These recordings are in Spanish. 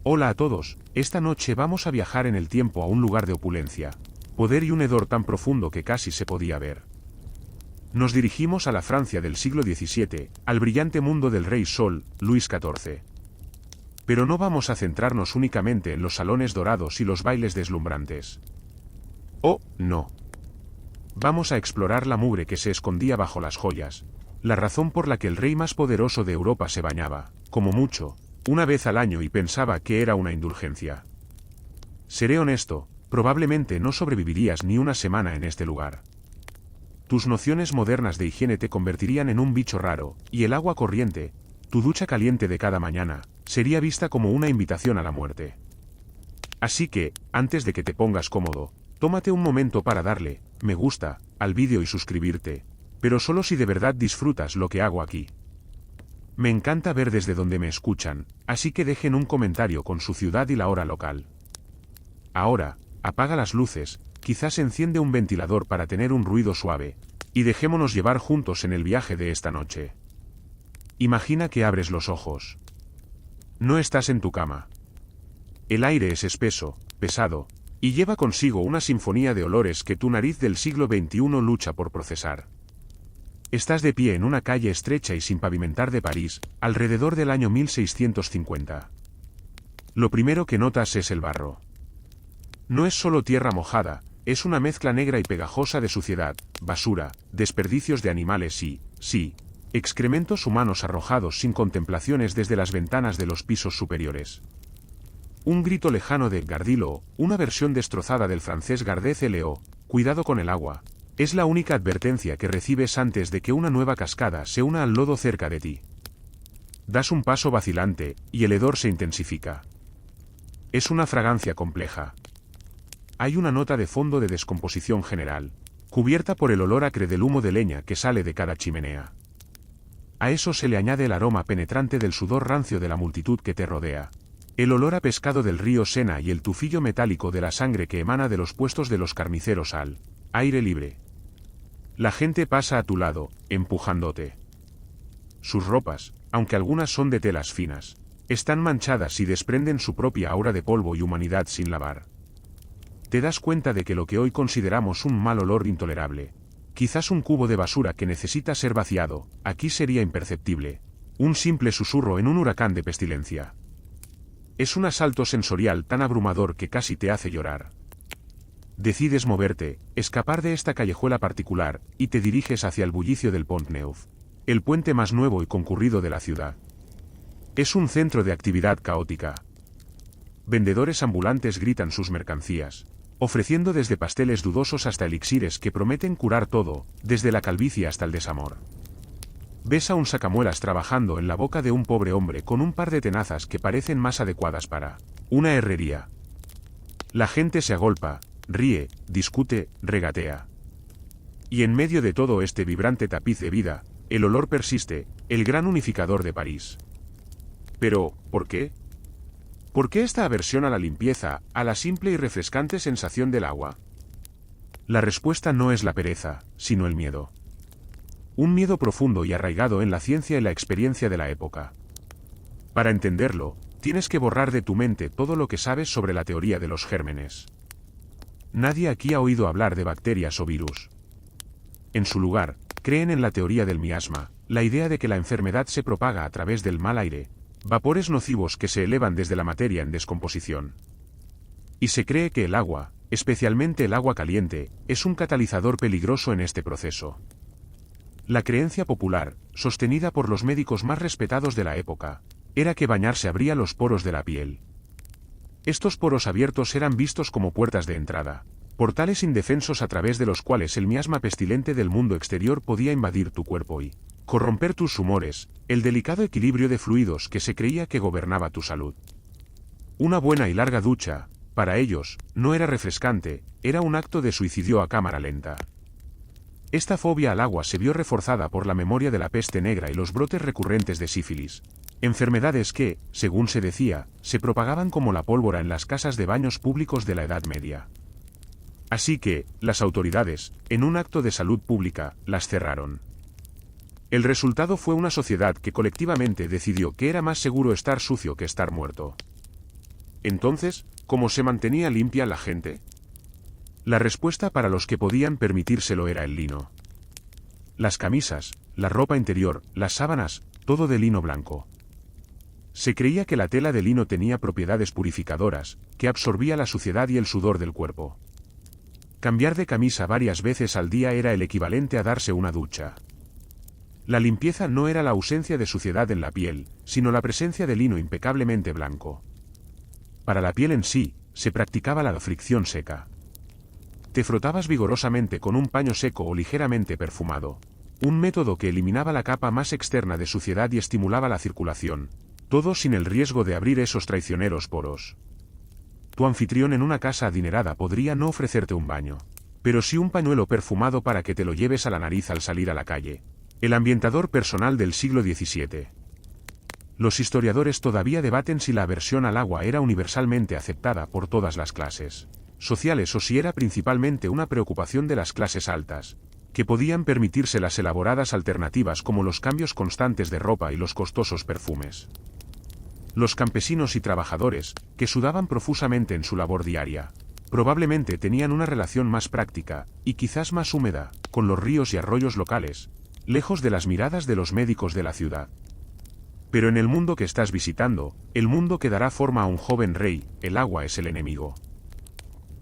Hola a todos, esta noche vamos a viajar en el tiempo a un lugar de opulencia, poder y un hedor tan profundo que casi se podía ver. Nos dirigimos a la Francia del siglo XVII, al brillante mundo del rey Sol, Luis XIV. Pero no vamos a centrarnos únicamente en los salones dorados y los bailes deslumbrantes. Oh, no. Vamos a explorar la mugre que se escondía bajo las joyas, la razón por la que el rey más poderoso de Europa se bañaba, como mucho, una vez al año y pensaba que era una indulgencia. Seré honesto, probablemente no sobrevivirías ni una semana en este lugar. Tus nociones modernas de higiene te convertirían en un bicho raro, y el agua corriente, tu ducha caliente de cada mañana, sería vista como una invitación a la muerte. Así que, antes de que te pongas cómodo, tómate un momento para darle me gusta al vídeo y suscribirte, pero solo si de verdad disfrutas lo que hago aquí. Me encanta ver desde donde me escuchan, así que dejen un comentario con su ciudad y la hora local. Ahora, apaga las luces, quizás enciende un ventilador para tener un ruido suave, y dejémonos llevar juntos en el viaje de esta noche. Imagina que abres los ojos. No estás en tu cama. El aire es espeso, pesado, y lleva consigo una sinfonía de olores que tu nariz del siglo XXI lucha por procesar. Estás de pie en una calle estrecha y sin pavimentar de París, alrededor del año 1650. Lo primero que notas es el barro. No es solo tierra mojada, es una mezcla negra y pegajosa de suciedad, basura, desperdicios de animales y, sí, excrementos humanos arrojados sin contemplaciones desde las ventanas de los pisos superiores. Un grito lejano de Gardilo, una versión destrozada del francés Gardez Leo, cuidado con el agua. Es la única advertencia que recibes antes de que una nueva cascada se una al lodo cerca de ti. Das un paso vacilante, y el hedor se intensifica. Es una fragancia compleja. Hay una nota de fondo de descomposición general, cubierta por el olor acre del humo de leña que sale de cada chimenea. A eso se le añade el aroma penetrante del sudor rancio de la multitud que te rodea, el olor a pescado del río Sena y el tufillo metálico de la sangre que emana de los puestos de los carniceros al aire libre. La gente pasa a tu lado, empujándote. Sus ropas, aunque algunas son de telas finas, están manchadas y desprenden su propia aura de polvo y humanidad sin lavar. Te das cuenta de que lo que hoy consideramos un mal olor intolerable, quizás un cubo de basura que necesita ser vaciado, aquí sería imperceptible, un simple susurro en un huracán de pestilencia. Es un asalto sensorial tan abrumador que casi te hace llorar. Decides moverte, escapar de esta callejuela particular, y te diriges hacia el bullicio del Pont Neuf, el puente más nuevo y concurrido de la ciudad. Es un centro de actividad caótica. Vendedores ambulantes gritan sus mercancías, ofreciendo desde pasteles dudosos hasta elixires que prometen curar todo, desde la calvicie hasta el desamor. Ves a un sacamuelas trabajando en la boca de un pobre hombre con un par de tenazas que parecen más adecuadas para una herrería. La gente se agolpa, ríe, discute, regatea. Y en medio de todo este vibrante tapiz de vida, el olor persiste, el gran unificador de París. Pero, ¿por qué? ¿Por qué esta aversión a la limpieza, a la simple y refrescante sensación del agua? La respuesta no es la pereza, sino el miedo. Un miedo profundo y arraigado en la ciencia y la experiencia de la época. Para entenderlo, tienes que borrar de tu mente todo lo que sabes sobre la teoría de los gérmenes. Nadie aquí ha oído hablar de bacterias o virus. En su lugar, creen en la teoría del miasma, la idea de que la enfermedad se propaga a través del mal aire, vapores nocivos que se elevan desde la materia en descomposición. Y se cree que el agua, especialmente el agua caliente, es un catalizador peligroso en este proceso. La creencia popular, sostenida por los médicos más respetados de la época, era que bañarse abría los poros de la piel. Estos poros abiertos eran vistos como puertas de entrada, portales indefensos a través de los cuales el miasma pestilente del mundo exterior podía invadir tu cuerpo y corromper tus humores, el delicado equilibrio de fluidos que se creía que gobernaba tu salud. Una buena y larga ducha, para ellos, no era refrescante, era un acto de suicidio a cámara lenta. Esta fobia al agua se vio reforzada por la memoria de la peste negra y los brotes recurrentes de sífilis, enfermedades que, según se decía, se propagaban como la pólvora en las casas de baños públicos de la Edad Media. Así que, las autoridades, en un acto de salud pública, las cerraron. El resultado fue una sociedad que colectivamente decidió que era más seguro estar sucio que estar muerto. Entonces, ¿cómo se mantenía limpia la gente? La respuesta para los que podían permitírselo era el lino. Las camisas, la ropa interior, las sábanas, todo de lino blanco. Se creía que la tela de lino tenía propiedades purificadoras, que absorbía la suciedad y el sudor del cuerpo. Cambiar de camisa varias veces al día era el equivalente a darse una ducha. La limpieza no era la ausencia de suciedad en la piel, sino la presencia de lino impecablemente blanco. Para la piel en sí, se practicaba la fricción seca. Te frotabas vigorosamente con un paño seco o ligeramente perfumado, un método que eliminaba la capa más externa de suciedad y estimulaba la circulación, todo sin el riesgo de abrir esos traicioneros poros. Tu anfitrión en una casa adinerada podría no ofrecerte un baño, pero sí un pañuelo perfumado para que te lo lleves a la nariz al salir a la calle. El ambientador personal del siglo XVII. Los historiadores todavía debaten si la aversión al agua era universalmente aceptada por todas las clases sociales o si era principalmente una preocupación de las clases altas, que podían permitirse las elaboradas alternativas como los cambios constantes de ropa y los costosos perfumes. Los campesinos y trabajadores, que sudaban profusamente en su labor diaria, probablemente tenían una relación más práctica, y quizás más húmeda, con los ríos y arroyos locales, lejos de las miradas de los médicos de la ciudad. Pero en el mundo que estás visitando, el mundo que dará forma a un joven rey, el agua es el enemigo.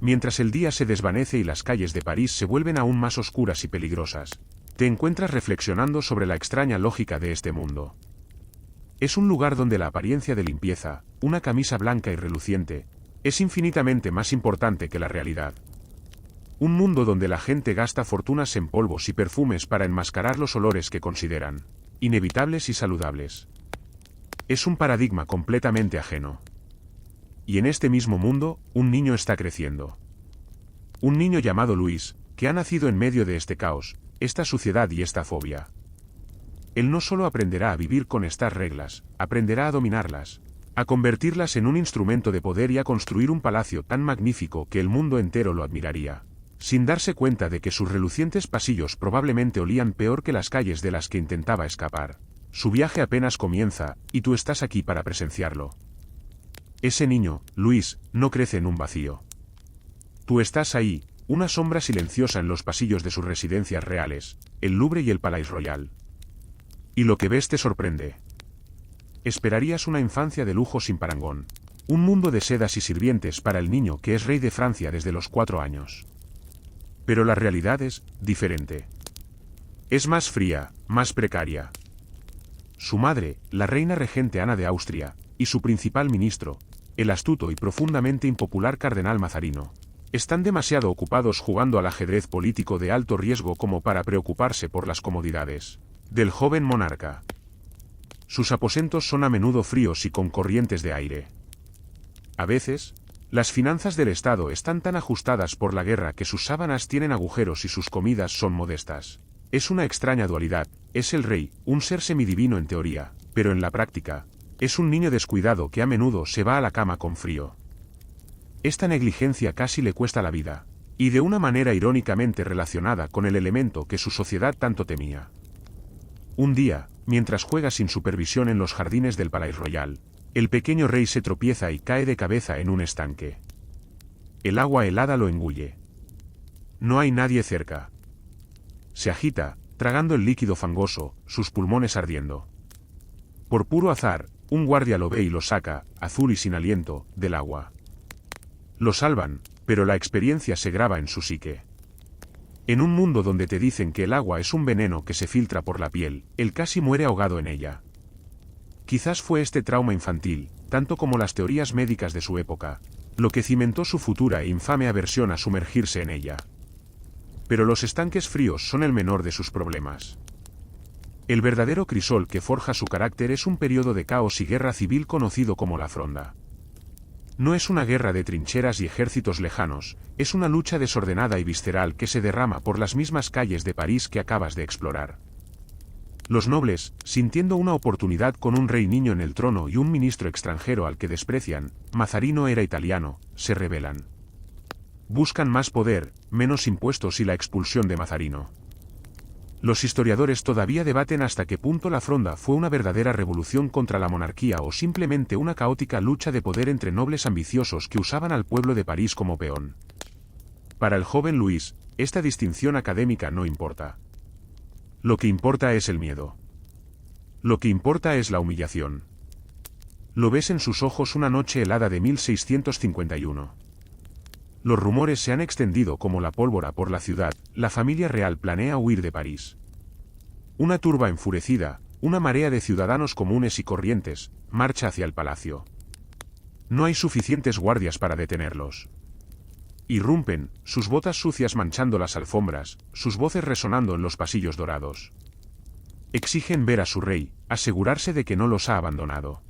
Mientras el día se desvanece y las calles de París se vuelven aún más oscuras y peligrosas, te encuentras reflexionando sobre la extraña lógica de este mundo. Es un lugar donde la apariencia de limpieza, una camisa blanca y reluciente, es infinitamente más importante que la realidad. Un mundo donde la gente gasta fortunas en polvos y perfumes para enmascarar los olores que consideran inevitables y saludables. Es un paradigma completamente ajeno. Y en este mismo mundo, un niño está creciendo. Un niño llamado Luis, que ha nacido en medio de este caos, esta suciedad y esta fobia. Él no solo aprenderá a vivir con estas reglas, aprenderá a dominarlas, a convertirlas en un instrumento de poder y a construir un palacio tan magnífico que el mundo entero lo admiraría, sin darse cuenta de que sus relucientes pasillos probablemente olían peor que las calles de las que intentaba escapar. Su viaje apenas comienza, y tú estás aquí para presenciarlo. Ese niño, Luis, no crece en un vacío. Tú estás ahí, una sombra silenciosa en los pasillos de sus residencias reales, el Louvre y el Palais Royal. Y lo que ves te sorprende. Esperarías una infancia de lujo sin parangón. Un mundo de sedas y sirvientes para el niño que es rey de Francia desde los 4 años. Pero la realidad es diferente. Es más fría, más precaria. Su madre, la reina regente Ana de Austria, y su principal ministro, el astuto y profundamente impopular cardenal Mazarino, están demasiado ocupados jugando al ajedrez político de alto riesgo como para preocuparse por las comodidades del joven monarca. Sus aposentos son a menudo fríos y con corrientes de aire. A veces, las finanzas del Estado están tan ajustadas por la guerra que sus sábanas tienen agujeros y sus comidas son modestas. Es una extraña dualidad, es el rey, un ser semidivino en teoría, pero en la práctica, es un niño descuidado que a menudo se va a la cama con frío. Esta negligencia casi le cuesta la vida, y de una manera irónicamente relacionada con el elemento que su sociedad tanto temía. Un día, mientras juega sin supervisión en los jardines del Palais Royal, el pequeño rey se tropieza y cae de cabeza en un estanque. El agua helada lo engulle. No hay nadie cerca. Se agita, tragando el líquido fangoso, sus pulmones ardiendo. Por puro azar, un guardia lo ve y lo saca, azul y sin aliento, del agua. Lo salvan, pero la experiencia se graba en su psique. En un mundo donde te dicen que el agua es un veneno que se filtra por la piel, él casi muere ahogado en ella. Quizás fue este trauma infantil, tanto como las teorías médicas de su época, lo que cimentó su futura e infame aversión a sumergirse en ella. Pero los estanques fríos son el menor de sus problemas. El verdadero crisol que forja su carácter es un periodo de caos y guerra civil conocido como la Fronda. No es una guerra de trincheras y ejércitos lejanos, es una lucha desordenada y visceral que se derrama por las mismas calles de París que acabas de explorar. Los nobles, sintiendo una oportunidad con un rey niño en el trono y un ministro extranjero al que desprecian, Mazarino era italiano, se rebelan. Buscan más poder, menos impuestos y la expulsión de Mazarino. Los historiadores todavía debaten hasta qué punto la Fronda fue una verdadera revolución contra la monarquía o simplemente una caótica lucha de poder entre nobles ambiciosos que usaban al pueblo de París como peón. Para el joven Luis, esta distinción académica no importa. Lo que importa es el miedo. Lo que importa es la humillación. Lo ves en sus ojos una noche helada de 1651. Los rumores se han extendido como la pólvora por la ciudad, la familia real planea huir de París. Una turba enfurecida, una marea de ciudadanos comunes y corrientes, marcha hacia el palacio. No hay suficientes guardias para detenerlos. Irrumpen, sus botas sucias manchando las alfombras, sus voces resonando en los pasillos dorados. Exigen ver a su rey, asegurarse de que no los ha abandonado.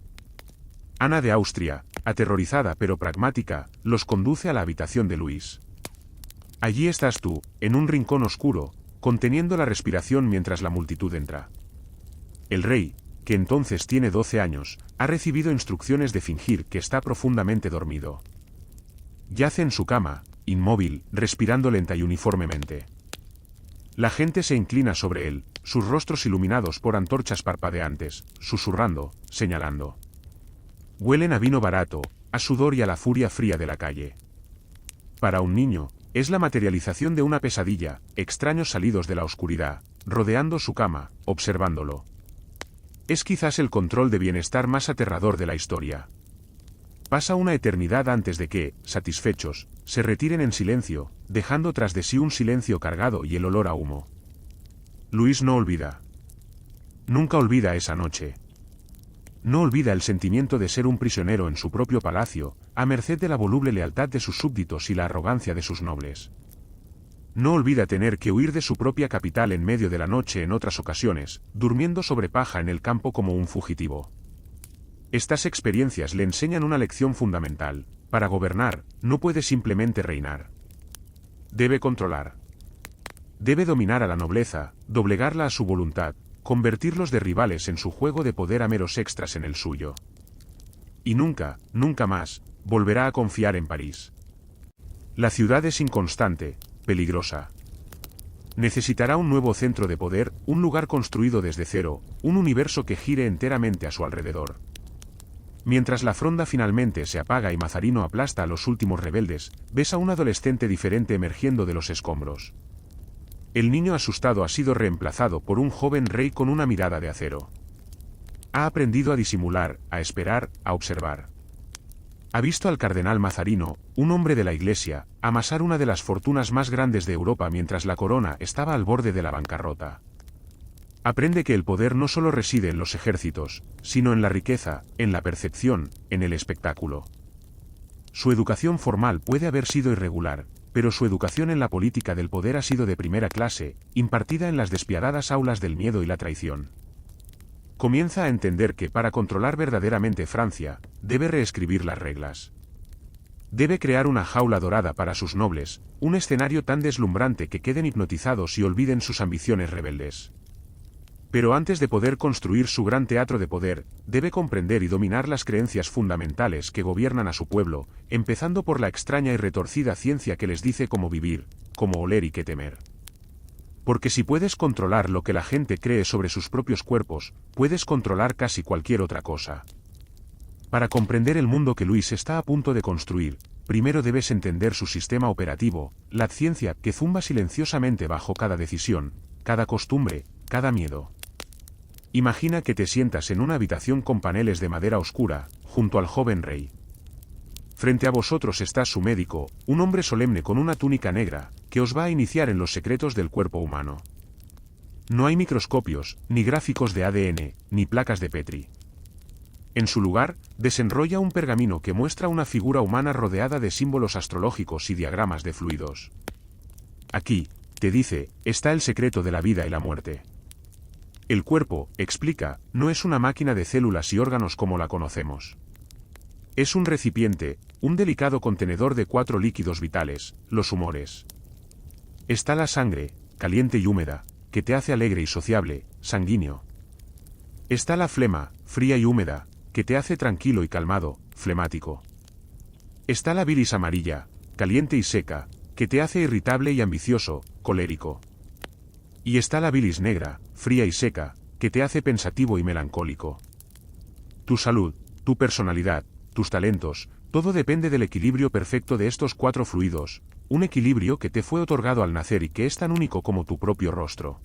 Ana de Austria, aterrorizada pero pragmática, los conduce a la habitación de Luis. Allí estás tú, en un rincón oscuro, conteniendo la respiración mientras la multitud entra. El rey, que entonces tiene 12 años, ha recibido instrucciones de fingir que está profundamente dormido. Yace en su cama, inmóvil, respirando lenta y uniformemente. La gente se inclina sobre él, sus rostros iluminados por antorchas parpadeantes, susurrando, señalando. Huelen a vino barato, a sudor y a la furia fría de la calle. Para un niño, es la materialización de una pesadilla, extraños salidos de la oscuridad, rodeando su cama, observándolo. Es quizás el control de bienestar más aterrador de la historia. Pasa una eternidad antes de que, satisfechos, se retiren en silencio, dejando tras de sí un silencio cargado y el olor a humo. Luis no olvida. Nunca olvida esa noche. No olvida el sentimiento de ser un prisionero en su propio palacio, a merced de la voluble lealtad de sus súbditos y la arrogancia de sus nobles. No olvida tener que huir de su propia capital en medio de la noche en otras ocasiones, durmiendo sobre paja en el campo como un fugitivo. Estas experiencias le enseñan una lección fundamental: para gobernar, no puede simplemente reinar. Debe controlar. Debe dominar a la nobleza, doblegarla a su voluntad, convertirlos de rivales en su juego de poder a meros extras en el suyo. Y nunca, nunca más, volverá a confiar en París. La ciudad es inconstante, peligrosa. Necesitará un nuevo centro de poder, un lugar construido desde cero, un universo que gire enteramente a su alrededor. Mientras la Fronda finalmente se apaga y Mazarino aplasta a los últimos rebeldes, ves a un adolescente diferente emergiendo de los escombros. El niño asustado ha sido reemplazado por un joven rey con una mirada de acero. Ha aprendido a disimular, a esperar, a observar. Ha visto al cardenal Mazarino, un hombre de la Iglesia, amasar una de las fortunas más grandes de Europa mientras la corona estaba al borde de la bancarrota. Aprende que el poder no solo reside en los ejércitos, sino en la riqueza, en la percepción, en el espectáculo. Su educación formal puede haber sido irregular, pero su educación en la política del poder ha sido de primera clase, impartida en las despiadadas aulas del miedo y la traición. Comienza a entender que para controlar verdaderamente Francia, debe reescribir las reglas. Debe crear una jaula dorada para sus nobles, un escenario tan deslumbrante que queden hipnotizados y olviden sus ambiciones rebeldes. Pero antes de poder construir su gran teatro de poder, debe comprender y dominar las creencias fundamentales que gobiernan a su pueblo, empezando por la extraña y retorcida ciencia que les dice cómo vivir, cómo oler y qué temer. Porque si puedes controlar lo que la gente cree sobre sus propios cuerpos, puedes controlar casi cualquier otra cosa. Para comprender el mundo que Luis está a punto de construir, primero debes entender su sistema operativo, la ciencia que zumba silenciosamente bajo cada decisión, cada costumbre, cada miedo. Imagina que te sientas en una habitación con paneles de madera oscura, junto al joven rey. Frente a vosotros está su médico, un hombre solemne con una túnica negra, que os va a iniciar en los secretos del cuerpo humano. No hay microscopios, ni gráficos de ADN, ni placas de Petri. En su lugar, desenrolla un pergamino que muestra una figura humana rodeada de símbolos astrológicos y diagramas de fluidos. Aquí, te dice, está el secreto de la vida y la muerte. El cuerpo, explica, no es una máquina de células y órganos como la conocemos. Es un recipiente, un delicado contenedor de 4 líquidos vitales, los humores. Está la sangre, caliente y húmeda, que te hace alegre y sociable, sanguíneo. Está la flema, fría y húmeda, que te hace tranquilo y calmado, flemático. Está la bilis amarilla, caliente y seca, que te hace irritable y ambicioso, colérico. Y está la bilis negra, fría y seca, que te hace pensativo y melancólico. Tu salud, tu personalidad, tus talentos, todo depende del equilibrio perfecto de estos 4 fluidos, un equilibrio que te fue otorgado al nacer y que es tan único como tu propio rostro.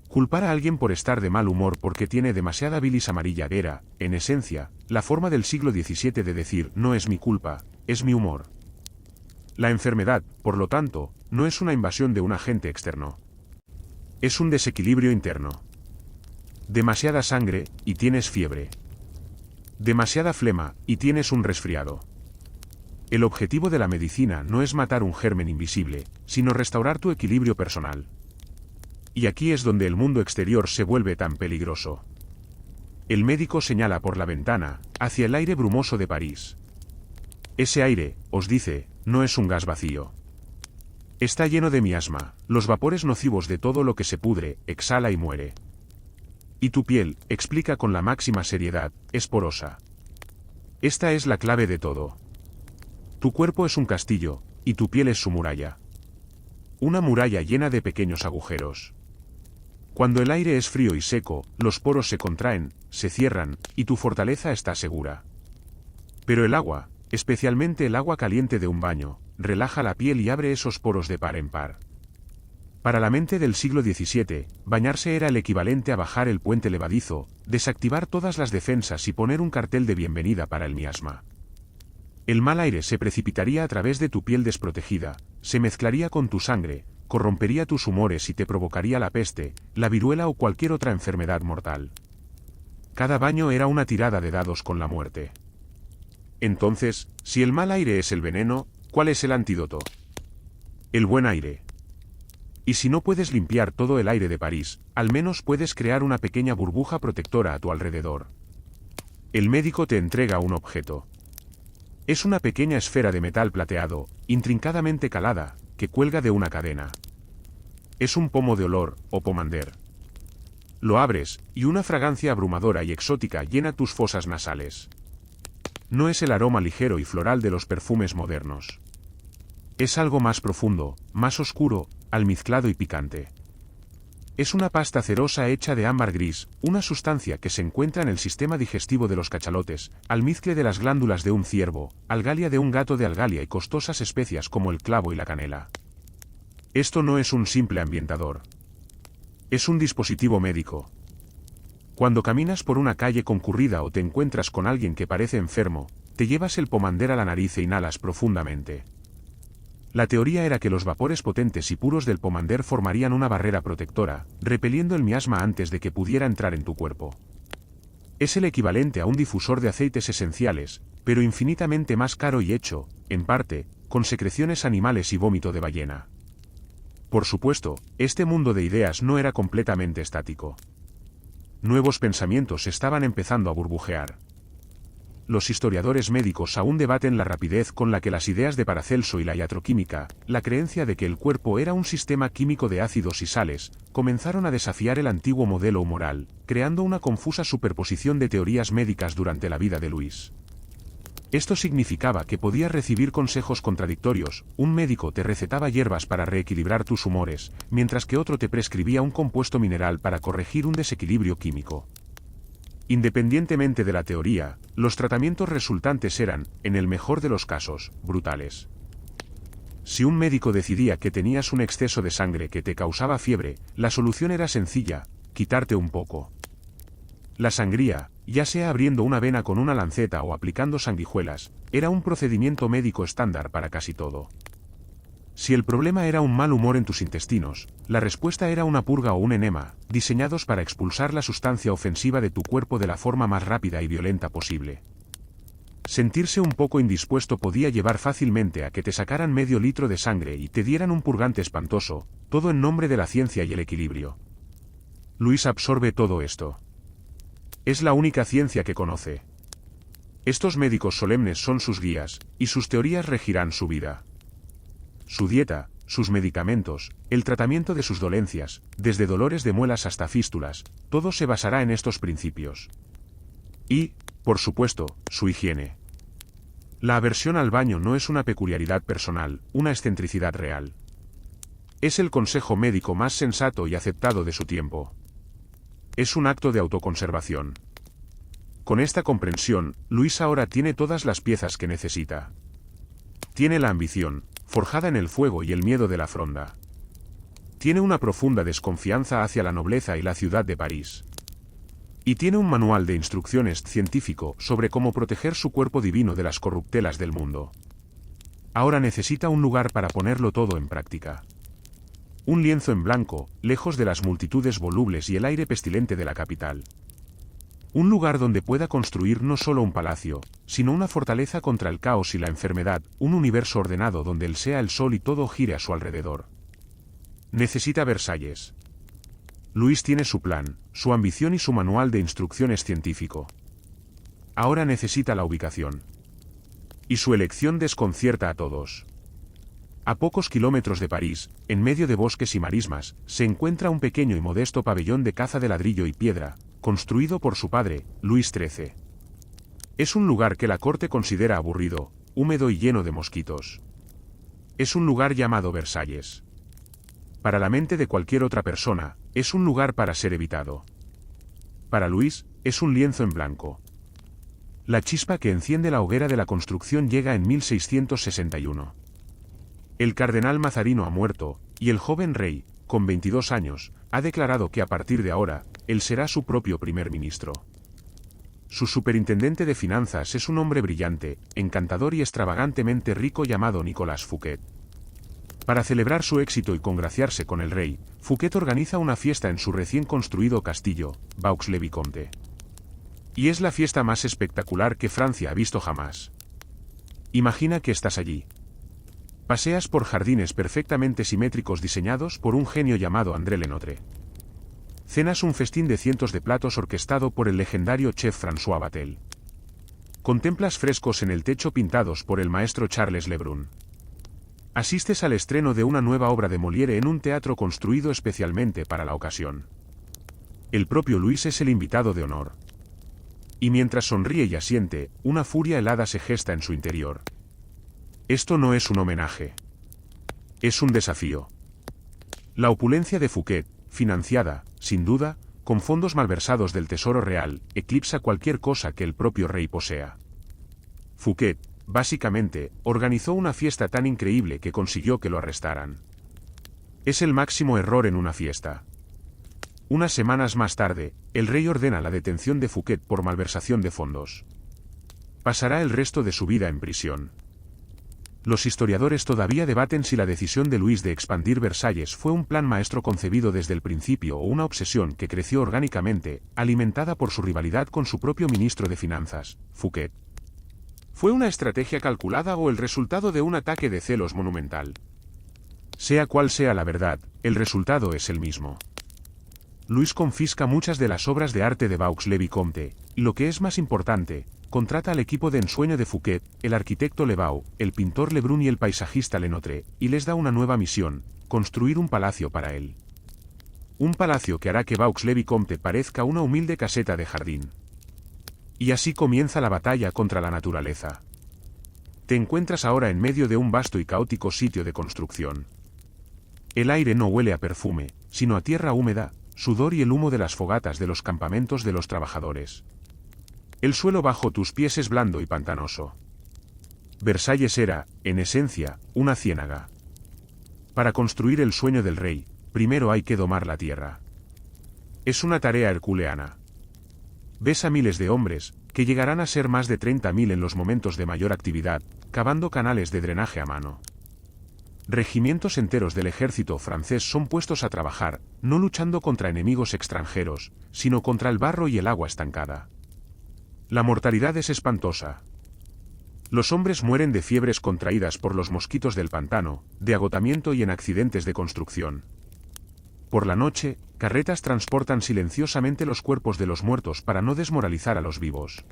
Culpar a alguien por estar de mal humor porque tiene demasiada bilis amarilla era, en esencia, la forma del siglo XVII de decir no es mi culpa, es mi humor. La enfermedad, por lo tanto, no es una invasión de un agente externo. Es un desequilibrio interno. Demasiada sangre, y tienes fiebre. Demasiada flema, y tienes un resfriado. El objetivo de la medicina no es matar un germen invisible, sino restaurar tu equilibrio personal. Y aquí es donde el mundo exterior se vuelve tan peligroso. El médico señala por la ventana, hacia el aire brumoso de París. Ese aire, os dice, no es un gas vacío. Está lleno de miasma, los vapores nocivos de todo lo que se pudre, exhala y muere. Y tu piel, explica con la máxima seriedad, es porosa. Esta es la clave de todo. Tu cuerpo es un castillo, y tu piel es su muralla. Una muralla llena de pequeños agujeros. Cuando el aire es frío y seco, los poros se contraen, se cierran, y tu fortaleza está segura. Pero el agua, especialmente el agua caliente de un baño, relaja la piel y abre esos poros de par en par. Para la mente del siglo XVII, bañarse era el equivalente a bajar el puente levadizo, desactivar todas las defensas y poner un cartel de bienvenida para el miasma. El mal aire se precipitaría a través de tu piel desprotegida, se mezclaría con tu sangre, corrompería tus humores y te provocaría la peste, la viruela o cualquier otra enfermedad mortal. Cada baño era una tirada de dados con la muerte. Entonces, si el mal aire es el veneno, ¿cuál es el antídoto? El buen aire. Y si no puedes limpiar todo el aire de París, al menos puedes crear una pequeña burbuja protectora a tu alrededor. El médico te entrega un objeto. Es una pequeña esfera de metal plateado, intrincadamente calada, que cuelga de una cadena. Es un pomo de olor, o pomander. Lo abres, y una fragancia abrumadora y exótica llena tus fosas nasales. No es el aroma ligero y floral de los perfumes modernos. Es algo más profundo, más oscuro, almizclado y picante. Es una pasta cerosa hecha de ámbar gris, una sustancia que se encuentra en el sistema digestivo de los cachalotes, almizcle de las glándulas de un ciervo, algalia de un gato de algalia y costosas especias como el clavo y la canela. Esto no es un simple ambientador. Es un dispositivo médico. Cuando caminas por una calle concurrida o te encuentras con alguien que parece enfermo, te llevas el pomander a la nariz e inhalas profundamente. La teoría era que los vapores potentes y puros del pomander formarían una barrera protectora, repeliendo el miasma antes de que pudiera entrar en tu cuerpo. Es el equivalente a un difusor de aceites esenciales, pero infinitamente más caro y hecho, en parte, con secreciones animales y vómito de ballena. Por supuesto, este mundo de ideas no era completamente estático. Nuevos pensamientos estaban empezando a burbujear. Los historiadores médicos aún debaten la rapidez con la que las ideas de Paracelso y la iatroquímica, la creencia de que el cuerpo era un sistema químico de ácidos y sales, comenzaron a desafiar el antiguo modelo humoral, creando una confusa superposición de teorías médicas durante la vida de Luis. Esto significaba que podías recibir consejos contradictorios, un médico te recetaba hierbas para reequilibrar tus humores, mientras que otro te prescribía un compuesto mineral para corregir un desequilibrio químico. Independientemente de la teoría, los tratamientos resultantes eran, en el mejor de los casos, brutales. Si un médico decidía que tenías un exceso de sangre que te causaba fiebre, la solución era sencilla: quitarte un poco. La sangría, ya sea abriendo una vena con una lanceta o aplicando sanguijuelas, era un procedimiento médico estándar para casi todo. Si el problema era un mal humor en tus intestinos, la respuesta era una purga o un enema, diseñados para expulsar la sustancia ofensiva de tu cuerpo de la forma más rápida y violenta posible. Sentirse un poco indispuesto podía llevar fácilmente a que te sacaran medio litro de sangre y te dieran un purgante espantoso, todo en nombre de la ciencia y el equilibrio. Luis absorbe todo esto. Es la única ciencia que conoce. Estos médicos solemnes son sus guías, y sus teorías regirán su vida. Su dieta, sus medicamentos, el tratamiento de sus dolencias, desde dolores de muelas hasta fístulas, todo se basará en estos principios. Y, por supuesto, su higiene. La aversión al baño no es una peculiaridad personal, una excentricidad real. Es el consejo médico más sensato y aceptado de su tiempo. Es un acto de autoconservación. Con esta comprensión, Luis ahora tiene todas las piezas que necesita. Tiene la ambición, forjada en el fuego y el miedo de la Fronda. Tiene una profunda desconfianza hacia la nobleza y la ciudad de París. Y tiene un manual de instrucciones científico sobre cómo proteger su cuerpo divino de las corruptelas del mundo. Ahora necesita un lugar para ponerlo todo en práctica. Un lienzo en blanco, lejos de las multitudes volubles y el aire pestilente de la capital. Un lugar donde pueda construir no solo un palacio, sino una fortaleza contra el caos y la enfermedad, un universo ordenado donde él sea el sol y todo gire a su alrededor. Necesita Versalles. Luis tiene su plan, su ambición y su manual de instrucciones científico. Ahora necesita la ubicación. Y su elección desconcierta a todos. A pocos kilómetros de París, en medio de bosques y marismas, se encuentra un pequeño y modesto pabellón de caza de ladrillo y piedra, construido por su padre, Luis XIII. Es un lugar que la corte considera aburrido, húmedo y lleno de mosquitos. Es un lugar llamado Versalles. Para la mente de cualquier otra persona, es un lugar para ser evitado. Para Luis, es un lienzo en blanco. La chispa que enciende la hoguera de la construcción llega en 1661. El cardenal Mazarino ha muerto, y el joven rey, con 22 años, ha declarado que a partir de ahora, él será su propio primer ministro. Su superintendente de finanzas es un hombre brillante, encantador y extravagantemente rico llamado Nicolas Fouquet. Para celebrar su éxito y congraciarse con el rey, Fouquet organiza una fiesta en su recién construido castillo, Vaux-le-Vicomte. Y es la fiesta más espectacular que Francia ha visto jamás. Imagina que estás allí. Paseas por jardines perfectamente simétricos diseñados por un genio llamado André Lenotre. Cenas un festín de cientos de platos orquestado por el legendario chef François Vatel. Contemplas frescos en el techo pintados por el maestro Charles Lebrun. Asistes al estreno de una nueva obra de Molière en un teatro construido especialmente para la ocasión. El propio Luis es el invitado de honor. Y mientras sonríe y asiente, una furia helada se gesta en su interior. Esto no es un homenaje. Es un desafío. La opulencia de Fouquet, financiada, sin duda, con fondos malversados del Tesoro Real, eclipsa cualquier cosa que el propio rey posea. Fouquet, básicamente, organizó una fiesta tan increíble que consiguió que lo arrestaran. Es el máximo error en una fiesta. Unas semanas más tarde, el rey ordena la detención de Fouquet por malversación de fondos. Pasará el resto de su vida en prisión. Los historiadores todavía debaten si la decisión de Luis de expandir Versalles fue un plan maestro concebido desde el principio o una obsesión que creció orgánicamente, alimentada por su rivalidad con su propio ministro de Finanzas, Fouquet. ¿Fue una estrategia calculada o el resultado de un ataque de celos monumental? Sea cual sea la verdad, el resultado es el mismo. Luis confisca muchas de las obras de arte de Vaux-le-Vicomte, y lo que es más importante, contrata al equipo de ensueño de Fouquet, el arquitecto Lebau, el pintor Lebrun y el paisajista Lenotre, y les da una nueva misión, construir un palacio para él. Un palacio que hará que Vaux-le-Vicomte parezca una humilde caseta de jardín. Y así comienza la batalla contra la naturaleza. Te encuentras ahora en medio de un vasto y caótico sitio de construcción. El aire no huele a perfume, sino a tierra húmeda, sudor y el humo de las fogatas de los campamentos de los trabajadores. El suelo bajo tus pies es blando y pantanoso. Versalles era, en esencia, una ciénaga. Para construir el sueño del rey, primero hay que domar la tierra. Es una tarea herculeana. Ves a miles de hombres, que llegarán a ser más de 30.000 en los momentos de mayor actividad, cavando canales de drenaje a mano. Regimientos enteros del ejército francés son puestos a trabajar, no luchando contra enemigos extranjeros, sino contra el barro y el agua estancada. La mortalidad es espantosa. Los hombres mueren de fiebres contraídas por los mosquitos del pantano, de agotamiento y en accidentes de construcción. Por la noche, carretas transportan silenciosamente los cuerpos de los muertos para no desmoralizar a los vivos.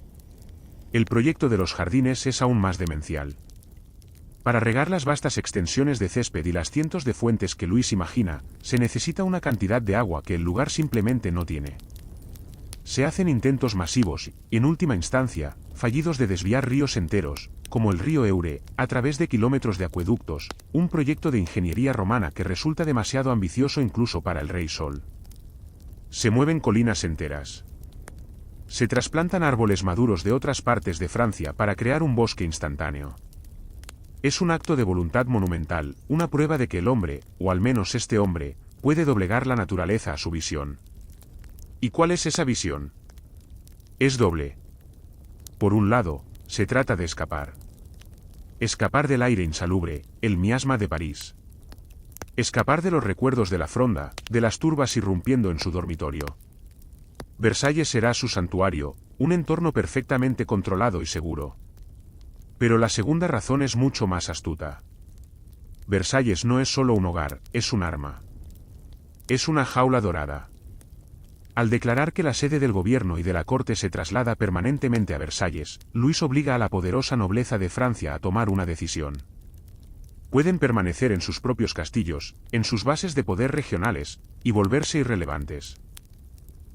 El proyecto de los jardines es aún más demencial. Para regar las vastas extensiones de césped y las cientos de fuentes que Luis imagina, se necesita una cantidad de agua que el lugar simplemente no tiene. Se hacen intentos masivos y, en última instancia, fallidos de desviar ríos enteros, como el río Eure, a través de kilómetros de acueductos, un proyecto de ingeniería romana que resulta demasiado ambicioso incluso para el Rey Sol. Se mueven colinas enteras. Se trasplantan árboles maduros de otras partes de Francia para crear un bosque instantáneo. Es un acto de voluntad monumental, una prueba de que el hombre, o al menos este hombre, puede doblegar la naturaleza a su visión. ¿Y cuál es esa visión? Es doble. Por un lado, se trata de escapar. Escapar del aire insalubre, el miasma de París. Escapar de los recuerdos de la Fronda, de las turbas irrumpiendo en su dormitorio. Versalles será su santuario, un entorno perfectamente controlado y seguro. Pero la segunda razón es mucho más astuta. Versalles no es solo un hogar, es un arma. Es una jaula dorada. Al declarar que la sede del gobierno y de la corte se traslada permanentemente a Versalles, Luis obliga a la poderosa nobleza de Francia a tomar una decisión. Pueden permanecer en sus propios castillos, en sus bases de poder regionales, y volverse irrelevantes.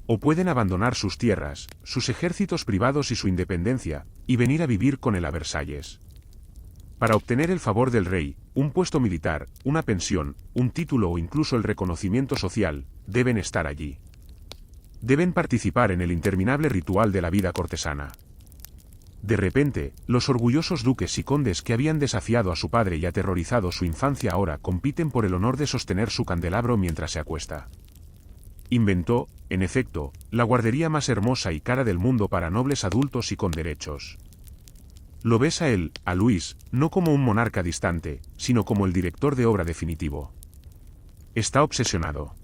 O pueden abandonar sus tierras, sus ejércitos privados y su independencia, y venir a vivir con él a Versalles. Para obtener el favor del rey, un puesto militar, una pensión, un título o incluso el reconocimiento social, deben estar allí. Deben participar en el interminable ritual de la vida cortesana. De repente, los orgullosos duques y condes que habían desafiado a su padre y aterrorizado su infancia ahora compiten por el honor de sostener su candelabro mientras se acuesta. Inventó, en efecto, la guardería más hermosa y cara del mundo para nobles adultos y con derechos. Lo ves a él, a Luis, no como un monarca distante, sino como el director de obra definitivo. Está obsesionado.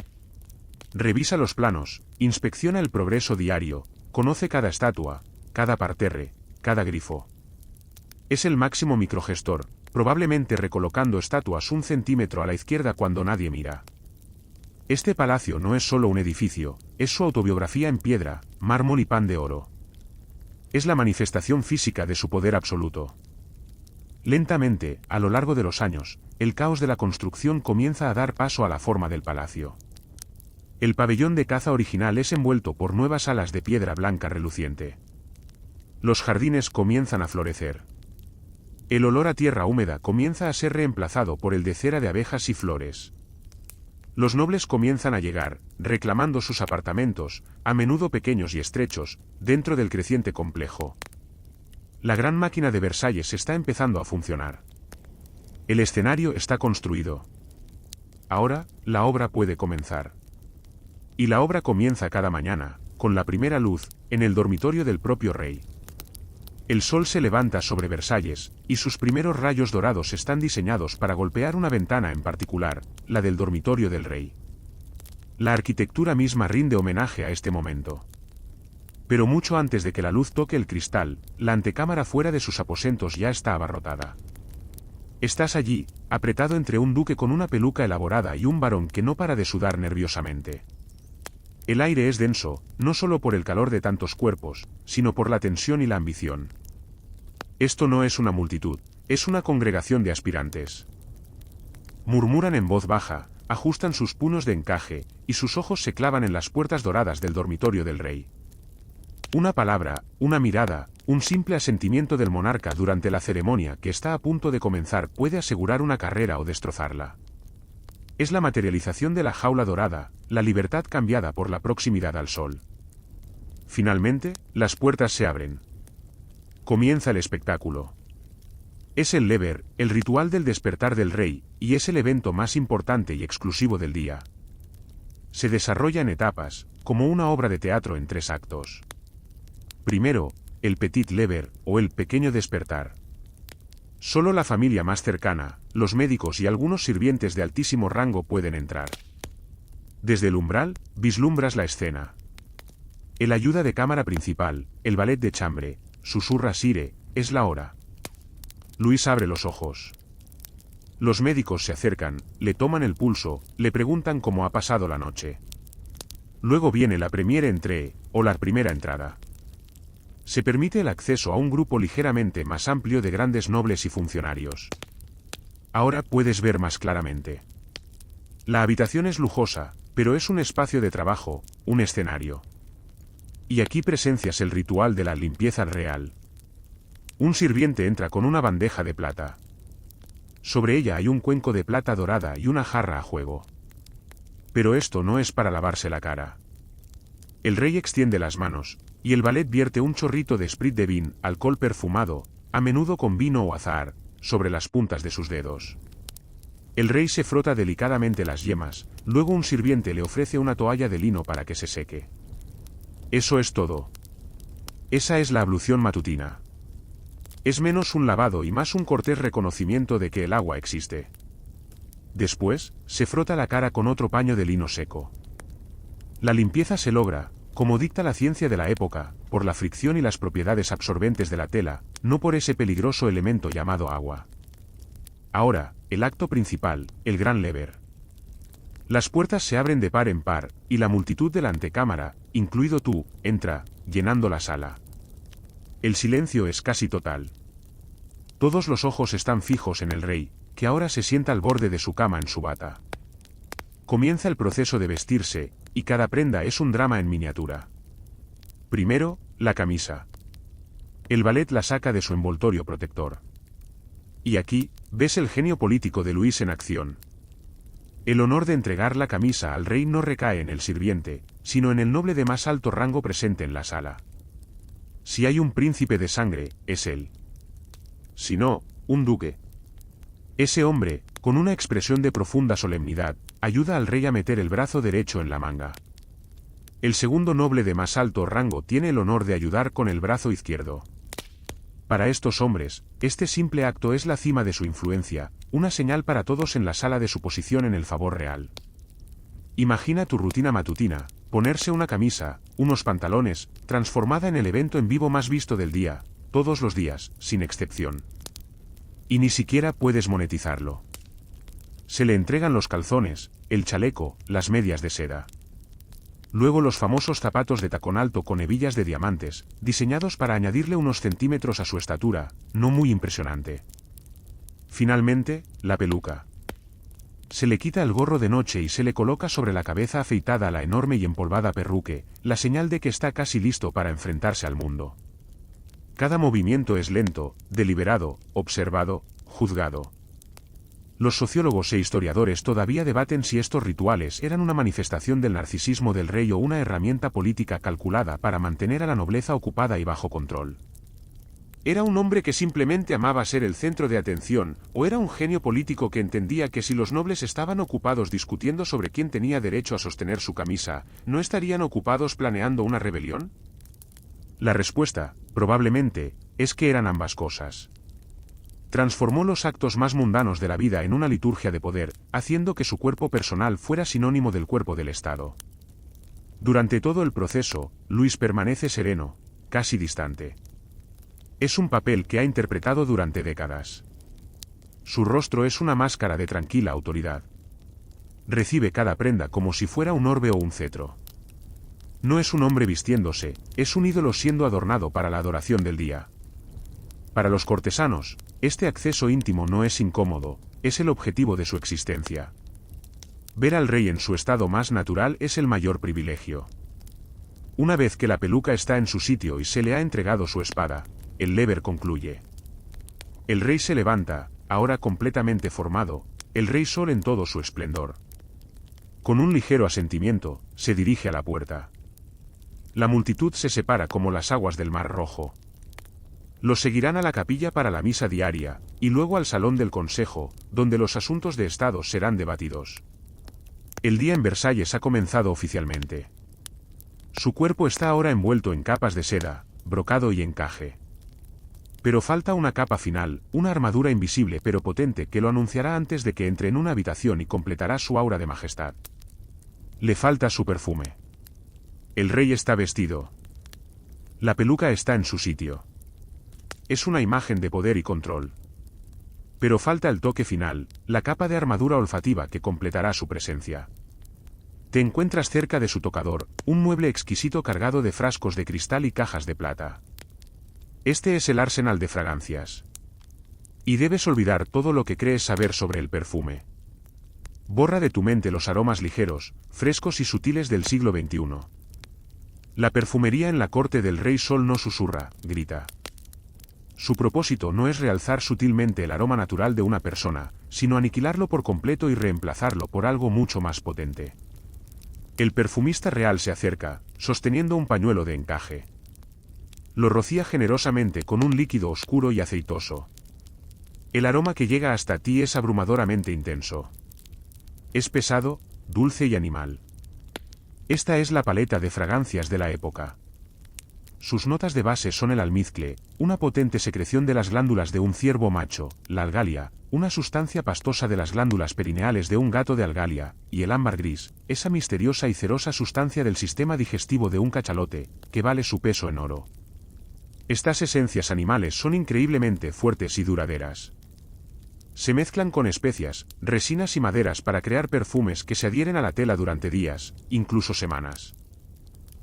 Revisa los planos, inspecciona el progreso diario, conoce cada estatua, cada parterre, cada grifo. Es el máximo microgestor, probablemente recolocando estatuas un centímetro a la izquierda cuando nadie mira. Este palacio no es solo un edificio, es su autobiografía en piedra, mármol y pan de oro. Es la manifestación física de su poder absoluto. Lentamente, a lo largo de los años, el caos de la construcción comienza a dar paso a la forma del palacio. El pabellón de caza original es envuelto por nuevas alas de piedra blanca reluciente. Los jardines comienzan a florecer. El olor a tierra húmeda comienza a ser reemplazado por el de cera de abejas y flores. Los nobles comienzan a llegar, reclamando sus apartamentos, a menudo pequeños y estrechos, dentro del creciente complejo. La gran máquina de Versalles está empezando a funcionar. El escenario está construido. Ahora, la obra puede comenzar. Y la obra comienza cada mañana, con la primera luz, en el dormitorio del propio rey. El sol se levanta sobre Versalles, y sus primeros rayos dorados están diseñados para golpear una ventana en particular, la del dormitorio del rey. La arquitectura misma rinde homenaje a este momento. Pero mucho antes de que la luz toque el cristal, la antecámara fuera de sus aposentos ya está abarrotada. Estás allí, apretado entre un duque con una peluca elaborada y un varón que no para de sudar nerviosamente. El aire es denso, no solo por el calor de tantos cuerpos, sino por la tensión y la ambición. Esto no es una multitud, es una congregación de aspirantes. Murmuran en voz baja, ajustan sus puños de encaje, y sus ojos se clavan en las puertas doradas del dormitorio del rey. Una palabra, una mirada, un simple asentimiento del monarca durante la ceremonia que está a punto de comenzar puede asegurar una carrera o destrozarla. Es la materialización de la jaula dorada, la libertad cambiada por la proximidad al sol. Finalmente, las puertas se abren. Comienza el espectáculo. Es el Lever, el ritual del despertar del rey, y es el evento más importante y exclusivo del día. Se desarrolla en etapas, como una obra de teatro en 3 actos. Primero, el Petit Lever, o el pequeño despertar. Solo la familia más cercana, los médicos y algunos sirvientes de altísimo rango pueden entrar. Desde el umbral, vislumbras la escena. El ayuda de cámara principal, el valet de chambre, susurra Sire, es la hora. Luis abre los ojos. Los médicos se acercan, le toman el pulso, le preguntan cómo ha pasado la noche. Luego viene la première entrée, o la primera entrada. Se permite el acceso a un grupo ligeramente más amplio de grandes nobles y funcionarios. Ahora puedes ver más claramente. La habitación es lujosa, pero es un espacio de trabajo, un escenario. Y aquí presencias el ritual de la limpieza real. Un sirviente entra con una bandeja de plata. Sobre ella hay un cuenco de plata dorada y una jarra a juego. Pero esto no es para lavarse la cara. El rey extiende las manos, y el valet vierte un chorrito de sprit de vin, alcohol perfumado, a menudo con vino o azahar, sobre las puntas de sus dedos. El rey se frota delicadamente las yemas, luego un sirviente le ofrece una toalla de lino para que se seque. Eso es todo. Esa es la ablución matutina. Es menos un lavado y más un cortés reconocimiento de que el agua existe. Después, se frota la cara con otro paño de lino seco. La limpieza se logra, como dicta la ciencia de la época, por la fricción y las propiedades absorbentes de la tela, no por ese peligroso elemento llamado agua. Ahora, el acto principal, el gran lever. Las puertas se abren de par en par, y la multitud de la antecámara, incluido tú, entra, llenando la sala. El silencio es casi total. Todos los ojos están fijos en el rey, que ahora se sienta al borde de su cama en su bata. Comienza el proceso de vestirse, y cada prenda es un drama en miniatura. Primero, la camisa. El valet la saca de su envoltorio protector. Y aquí, ves el genio político de Luis en acción. El honor de entregar la camisa al rey no recae en el sirviente, sino en el noble de más alto rango presente en la sala. Si hay un príncipe de sangre, es él. Si no, un duque. Ese hombre, con una expresión de profunda solemnidad, ayuda al rey a meter el brazo derecho en la manga. El segundo noble de más alto rango tiene el honor de ayudar con el brazo izquierdo. Para estos hombres, este simple acto es la cima de su influencia, una señal para todos en la sala de su posición en el favor real. Imagina tu rutina matutina, ponerse una camisa, unos pantalones, transformada en el evento en vivo más visto del día, todos los días, sin excepción. Y ni siquiera puedes monetizarlo. Se le entregan los calzones, el chaleco, las medias de seda. Luego los famosos zapatos de tacón alto con hebillas de diamantes, diseñados para añadirle unos centímetros a su estatura, no muy impresionante. Finalmente, la peluca. Se le quita el gorro de noche y se le coloca sobre la cabeza afeitada la enorme y empolvada perruque, la señal de que está casi listo para enfrentarse al mundo. Cada movimiento es lento, deliberado, observado, juzgado. Los sociólogos e historiadores todavía debaten si estos rituales eran una manifestación del narcisismo del rey o una herramienta política calculada para mantener a la nobleza ocupada y bajo control. ¿Era un hombre que simplemente amaba ser el centro de atención, o era un genio político que entendía que si los nobles estaban ocupados discutiendo sobre quién tenía derecho a sostener su camisa, ¿no estarían ocupados planeando una rebelión? La respuesta, probablemente, es que eran ambas cosas. Transformó los actos más mundanos de la vida en una liturgia de poder, haciendo que su cuerpo personal fuera sinónimo del cuerpo del Estado. Durante todo el proceso, Luis permanece sereno, casi distante. Es un papel que ha interpretado durante décadas. Su rostro es una máscara de tranquila autoridad. Recibe cada prenda como si fuera un orbe o un cetro. No es un hombre vistiéndose, es un ídolo siendo adornado para la adoración del día. Para los cortesanos, este acceso íntimo no es incómodo, es el objetivo de su existencia. Ver al rey en su estado más natural es el mayor privilegio. Una vez que la peluca está en su sitio y se le ha entregado su espada, el lever concluye. El rey se levanta, ahora completamente formado, el rey sol en todo su esplendor. Con un ligero asentimiento, se dirige a la puerta. La multitud se separa como las aguas del Mar Rojo. Los seguirán a la capilla para la misa diaria, y luego al salón del consejo, donde los asuntos de Estado serán debatidos. El día en Versalles ha comenzado oficialmente. Su cuerpo está ahora envuelto en capas de seda, brocado y encaje. Pero falta una capa final, una armadura invisible pero potente que lo anunciará antes de que entre en una habitación y completará su aura de majestad. Le falta su perfume. El rey está vestido. La peluca está en su sitio. Es una imagen de poder y control. Pero falta el toque final, la capa de armadura olfativa que completará su presencia. Te encuentras cerca de su tocador, un mueble exquisito cargado de frascos de cristal y cajas de plata. Este es el arsenal de fragancias. Y debes olvidar todo lo que crees saber sobre el perfume. Borra de tu mente los aromas ligeros, frescos y sutiles del siglo XXI. La perfumería en la corte del Rey Sol no susurra, grita. Su propósito no es realzar sutilmente el aroma natural de una persona, sino aniquilarlo por completo y reemplazarlo por algo mucho más potente. El perfumista real se acerca, sosteniendo un pañuelo de encaje. Lo rocía generosamente con un líquido oscuro y aceitoso. El aroma que llega hasta ti es abrumadoramente intenso. Es pesado, dulce y animal. Esta es la paleta de fragancias de la época. Sus notas de base son el almizcle, una potente secreción de las glándulas de un ciervo macho, la algalia, una sustancia pastosa de las glándulas perineales de un gato de algalia, y el ámbar gris, esa misteriosa y cerosa sustancia del sistema digestivo de un cachalote, que vale su peso en oro. Estas esencias animales son increíblemente fuertes y duraderas. Se mezclan con especias, resinas y maderas para crear perfumes que se adhieren a la tela durante días, incluso semanas.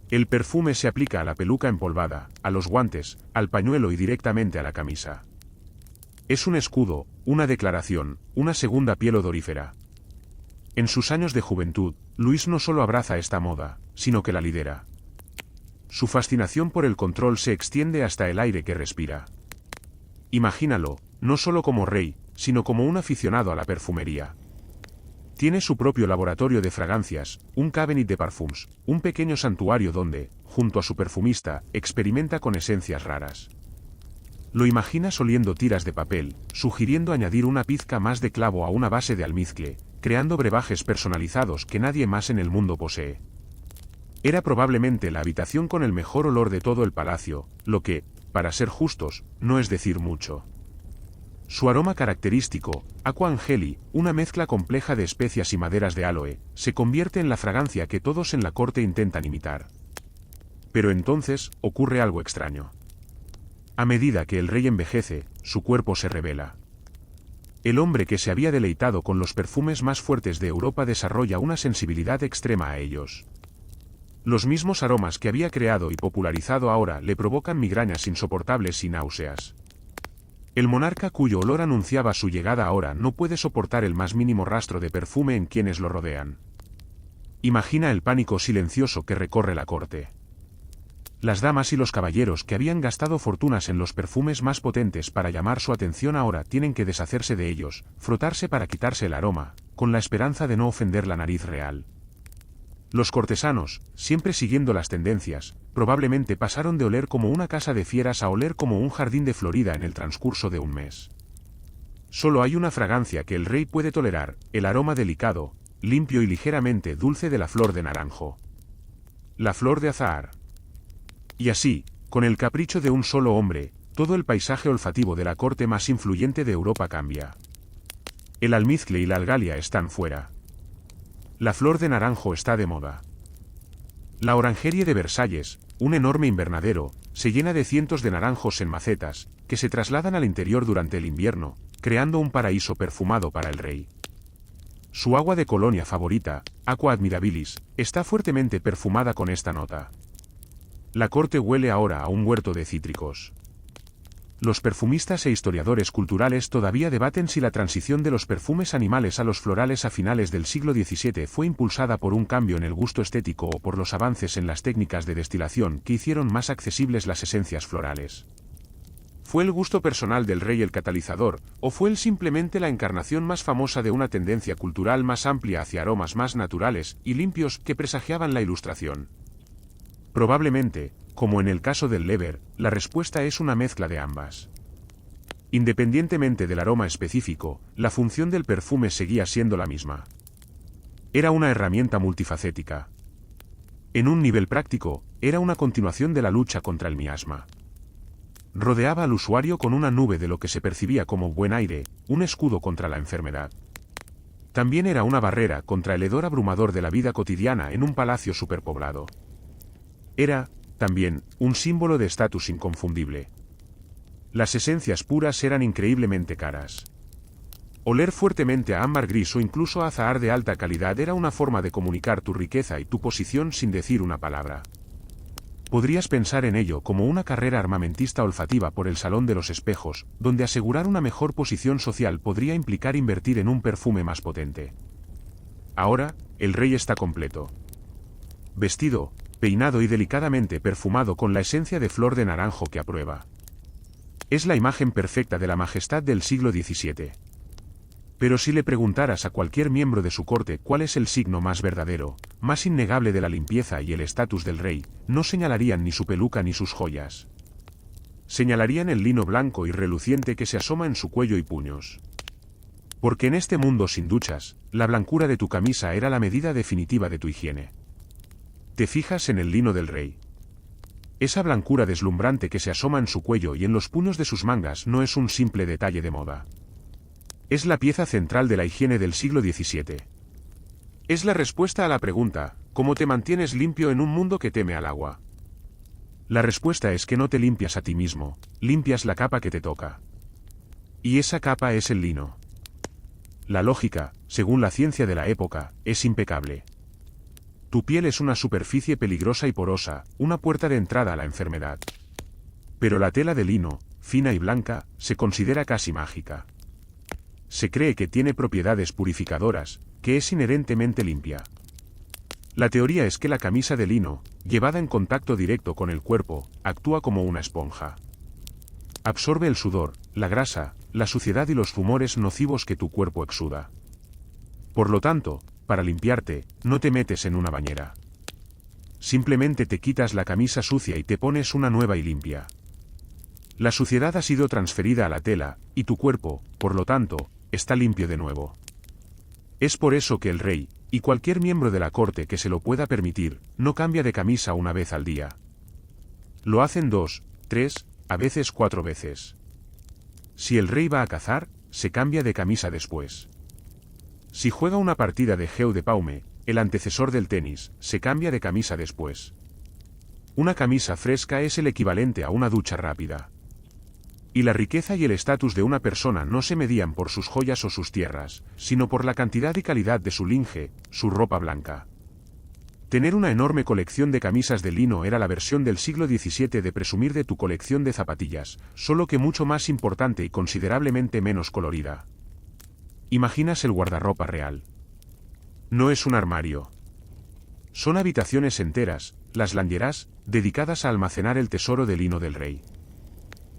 El perfume se aplica a la peluca empolvada, a los guantes, al pañuelo y directamente a la camisa. Es un escudo, una declaración, una segunda piel odorífera. En sus años de juventud, Louis no solo abraza esta moda, sino que la lidera. Su fascinación por el control se extiende hasta el aire que respira. Imagínalo, no solo como rey, sino como un aficionado a la perfumería. Tiene su propio laboratorio de fragancias, un cabinet de parfums, un pequeño santuario donde, junto a su perfumista, experimenta con esencias raras. Lo imaginas oliendo tiras de papel, sugiriendo añadir una pizca más de clavo a una base de almizcle, creando brebajes personalizados que nadie más en el mundo posee. Era probablemente la habitación con el mejor olor de todo el palacio, lo que, para ser justos, no es decir mucho. Su aroma característico, Aqua Angeli, una mezcla compleja de especias y maderas de aloe, se convierte en la fragancia que todos en la corte intentan imitar. Pero entonces, ocurre algo extraño. A medida que el rey envejece, su cuerpo se revela. El hombre que se había deleitado con los perfumes más fuertes de Europa desarrolla una sensibilidad extrema a ellos. Los mismos aromas que había creado y popularizado ahora le provocan migrañas insoportables y náuseas. El monarca cuyo olor anunciaba su llegada ahora no puede soportar el más mínimo rastro de perfume en quienes lo rodean. Imagina el pánico silencioso que recorre la corte. Las damas y los caballeros que habían gastado fortunas en los perfumes más potentes para llamar su atención ahora tienen que deshacerse de ellos, frotarse para quitarse el aroma, con la esperanza de no ofender la nariz real. Los cortesanos, siempre siguiendo las tendencias, probablemente pasaron de oler como una casa de fieras a oler como un jardín de Florida en el transcurso de un mes. Solo hay una fragancia que el rey puede tolerar, el aroma delicado, limpio y ligeramente dulce de la flor de naranjo. La flor de azahar. Y así, con el capricho de un solo hombre, todo el paisaje olfativo de la corte más influyente de Europa cambia. El almizcle y la algalia están fuera. La flor de naranjo está de moda. La orangerie de Versalles, un enorme invernadero, se llena de cientos de naranjos en macetas, que se trasladan al interior durante el invierno, creando un paraíso perfumado para el rey. Su agua de colonia favorita, Aqua Admirabilis, está fuertemente perfumada con esta nota. La corte huele ahora a un huerto de cítricos. Los perfumistas e historiadores culturales todavía debaten si la transición de los perfumes animales a los florales a finales del siglo XVII fue impulsada por un cambio en el gusto estético o por los avances en las técnicas de destilación que hicieron más accesibles las esencias florales. ¿Fue el gusto personal del rey el catalizador, o fue él simplemente la encarnación más famosa de una tendencia cultural más amplia hacia aromas más naturales y limpios que presagiaban la Ilustración? Probablemente, como en el caso del Lever, la respuesta es una mezcla de ambas. Independientemente del aroma específico, la función del perfume seguía siendo la misma. Era una herramienta multifacética. En un nivel práctico, era una continuación de la lucha contra el miasma. Rodeaba al usuario con una nube de lo que se percibía como buen aire, un escudo contra la enfermedad. También era una barrera contra el hedor abrumador de la vida cotidiana en un palacio superpoblado. Era, también, un símbolo de estatus inconfundible. Las esencias puras eran increíblemente caras. Oler fuertemente a ámbar gris o incluso a azahar de alta calidad era una forma de comunicar tu riqueza y tu posición sin decir una palabra. Podrías pensar en ello como una carrera armamentista olfativa por el Salón de los Espejos, donde asegurar una mejor posición social podría implicar invertir en un perfume más potente. Ahora, el rey está completo. Vestido, peinado y delicadamente perfumado con la esencia de flor de naranjo que aprueba. Es la imagen perfecta de la majestad del siglo XVII. Pero si le preguntaras a cualquier miembro de su corte cuál es el signo más verdadero, más innegable de la limpieza y el estatus del rey, no señalarían ni su peluca ni sus joyas. Señalarían el lino blanco y reluciente que se asoma en su cuello y puños. Porque en este mundo sin duchas, la blancura de tu camisa era la medida definitiva de tu higiene. Te fijas en el lino del rey. Esa blancura deslumbrante que se asoma en su cuello y en los puños de sus mangas no es un simple detalle de moda. Es la pieza central de la higiene del siglo XVII. Es la respuesta a la pregunta, ¿cómo te mantienes limpio en un mundo que teme al agua? La respuesta es que no te limpias a ti mismo, limpias la capa que te toca. Y esa capa es el lino. La lógica, según la ciencia de la época, es impecable. Tu piel es una superficie peligrosa y porosa, una puerta de entrada a la enfermedad. Pero la tela de lino, fina y blanca, se considera casi mágica. Se cree que tiene propiedades purificadoras, que es inherentemente limpia. La teoría es que la camisa de lino, llevada en contacto directo con el cuerpo, actúa como una esponja. Absorbe el sudor, la grasa, la suciedad y los rumores nocivos que tu cuerpo exuda. Por lo tanto, para limpiarte, no te metes en una bañera. Simplemente te quitas la camisa sucia y te pones una nueva y limpia. La suciedad ha sido transferida a la tela, y tu cuerpo, por lo tanto, está limpio de nuevo. Es por eso que el rey, y cualquier miembro de la corte que se lo pueda permitir, no cambia de camisa una vez al día. Lo hacen 2, 3, a veces 4 veces. Si el rey va a cazar, se cambia de camisa después. Si juega una partida de Jeu de Paume, el antecesor del tenis, se cambia de camisa después. Una camisa fresca es el equivalente a una ducha rápida. Y la riqueza y el estatus de una persona no se medían por sus joyas o sus tierras, sino por la cantidad y calidad de su linge, su ropa blanca. Tener una enorme colección de camisas de lino era la versión del siglo XVII de presumir de tu colección de zapatillas, solo que mucho más importante y considerablemente menos colorida. ¿Imaginas el guardarropa real? No es un armario. Son habitaciones enteras, las lingeries, dedicadas a almacenar el tesoro de lino del rey.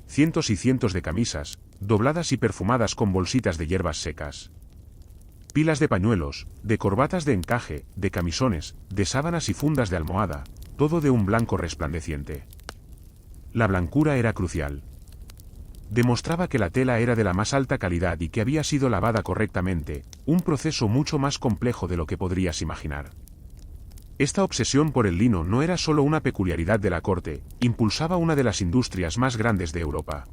Cientos y cientos de camisas, dobladas y perfumadas con bolsitas de hierbas secas. Pilas de pañuelos, de corbatas de encaje, de camisones, de sábanas y fundas de almohada, todo de un blanco resplandeciente. La blancura era crucial. Demostraba que la tela era de la más alta calidad y que había sido lavada correctamente, un proceso mucho más complejo de lo que podrías imaginar. Esta obsesión por el lino no era solo una peculiaridad de la corte, impulsaba una de las industrias más grandes de Europa.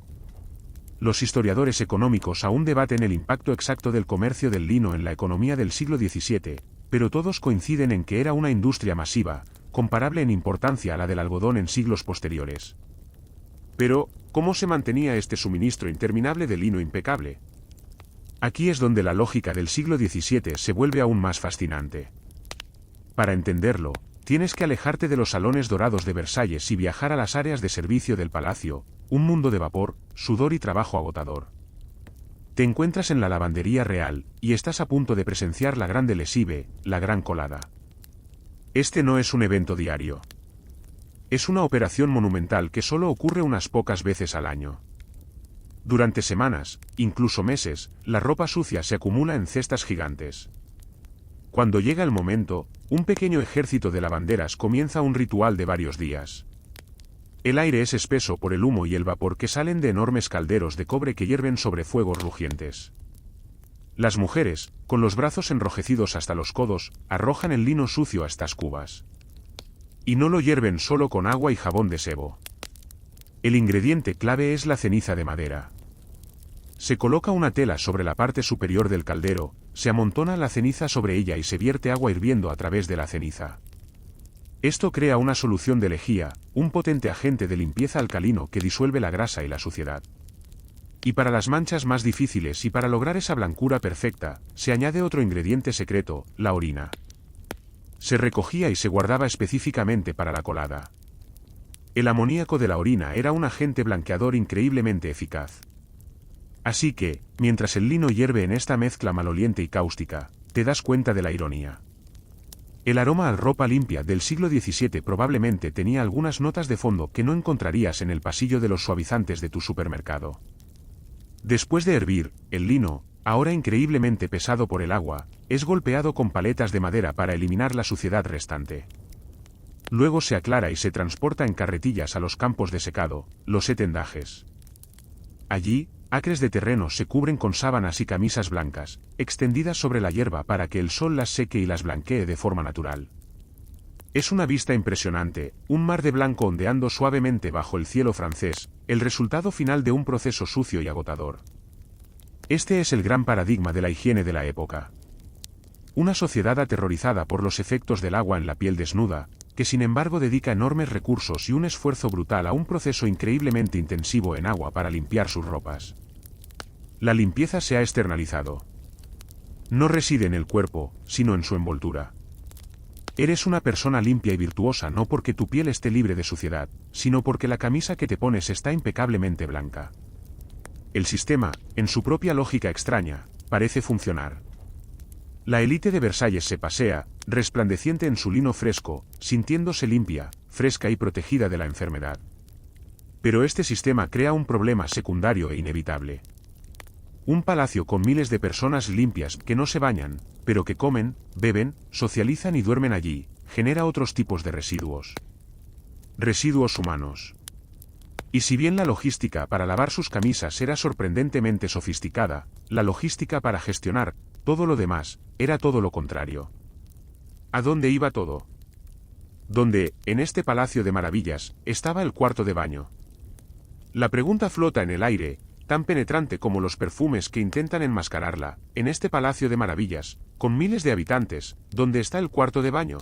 Los historiadores económicos aún debaten el impacto exacto del comercio del lino en la economía del siglo XVII, pero todos coinciden en que era una industria masiva, comparable en importancia a la del algodón en siglos posteriores. Pero, ¿cómo se mantenía este suministro interminable de lino impecable? Aquí es donde la lógica del siglo XVII se vuelve aún más fascinante. Para entenderlo, tienes que alejarte de los salones dorados de Versalles y viajar a las áreas de servicio del palacio, un mundo de vapor, sudor y trabajo agotador. Te encuentras en la lavandería real, y estás a punto de presenciar la grande lesive, la gran colada. Este no es un evento diario. Es una operación monumental que solo ocurre unas pocas veces al año. Durante semanas, incluso meses, la ropa sucia se acumula en cestas gigantes. Cuando llega el momento, un pequeño ejército de lavanderas comienza un ritual de varios días. El aire es espeso por el humo y el vapor que salen de enormes calderos de cobre que hierven sobre fuegos rugientes. Las mujeres, con los brazos enrojecidos hasta los codos, arrojan el lino sucio a estas cubas. Y no lo hierven solo con agua y jabón de sebo. El ingrediente clave es la ceniza de madera. Se coloca una tela sobre la parte superior del caldero, se amontona la ceniza sobre ella y se vierte agua hirviendo a través de la ceniza. Esto crea una solución de lejía, un potente agente de limpieza alcalino que disuelve la grasa y la suciedad. Y para las manchas más difíciles y para lograr esa blancura perfecta, se añade otro ingrediente secreto, la orina. Se recogía y se guardaba específicamente para la colada. El amoníaco de la orina era un agente blanqueador increíblemente eficaz. Así que, mientras el lino hierve en esta mezcla maloliente y cáustica, te das cuenta de la ironía. El aroma a ropa limpia del siglo XVII probablemente tenía algunas notas de fondo que no encontrarías en el pasillo de los suavizantes de tu supermercado. Después de hervir, el lino, ahora increíblemente pesado por el agua, es golpeado con paletas de madera para eliminar la suciedad restante. Luego se aclara y se transporta en carretillas a los campos de secado, los tendajes. Allí, acres de terreno se cubren con sábanas y camisas blancas, extendidas sobre la hierba para que el sol las seque y las blanquee de forma natural. Es una vista impresionante, un mar de blanco ondeando suavemente bajo el cielo francés, el resultado final de un proceso sucio y agotador. Este es el gran paradigma de la higiene de la época. Una sociedad aterrorizada por los efectos del agua en la piel desnuda, que sin embargo dedica enormes recursos y un esfuerzo brutal a un proceso increíblemente intensivo en agua para limpiar sus ropas. La limpieza se ha externalizado. No reside en el cuerpo, sino en su envoltura. Eres una persona limpia y virtuosa no porque tu piel esté libre de suciedad, sino porque la camisa que te pones está impecablemente blanca. El sistema, en su propia lógica extraña, parece funcionar. La élite de Versalles se pasea, resplandeciente en su lino fresco, sintiéndose limpia, fresca y protegida de la enfermedad. Pero este sistema crea un problema secundario e inevitable. Un palacio con miles de personas limpias que no se bañan, pero que comen, beben, socializan y duermen allí, genera otros tipos de residuos. Residuos humanos. Y si bien la logística para lavar sus camisas era sorprendentemente sofisticada, la logística para gestionar todo lo demás era todo lo contrario. ¿A dónde iba todo? Donde, en este palacio de maravillas, estaba el cuarto de baño. La pregunta flota en el aire, tan penetrante como los perfumes que intentan enmascararla, en este palacio de maravillas, con miles de habitantes, ¿dónde está el cuarto de baño?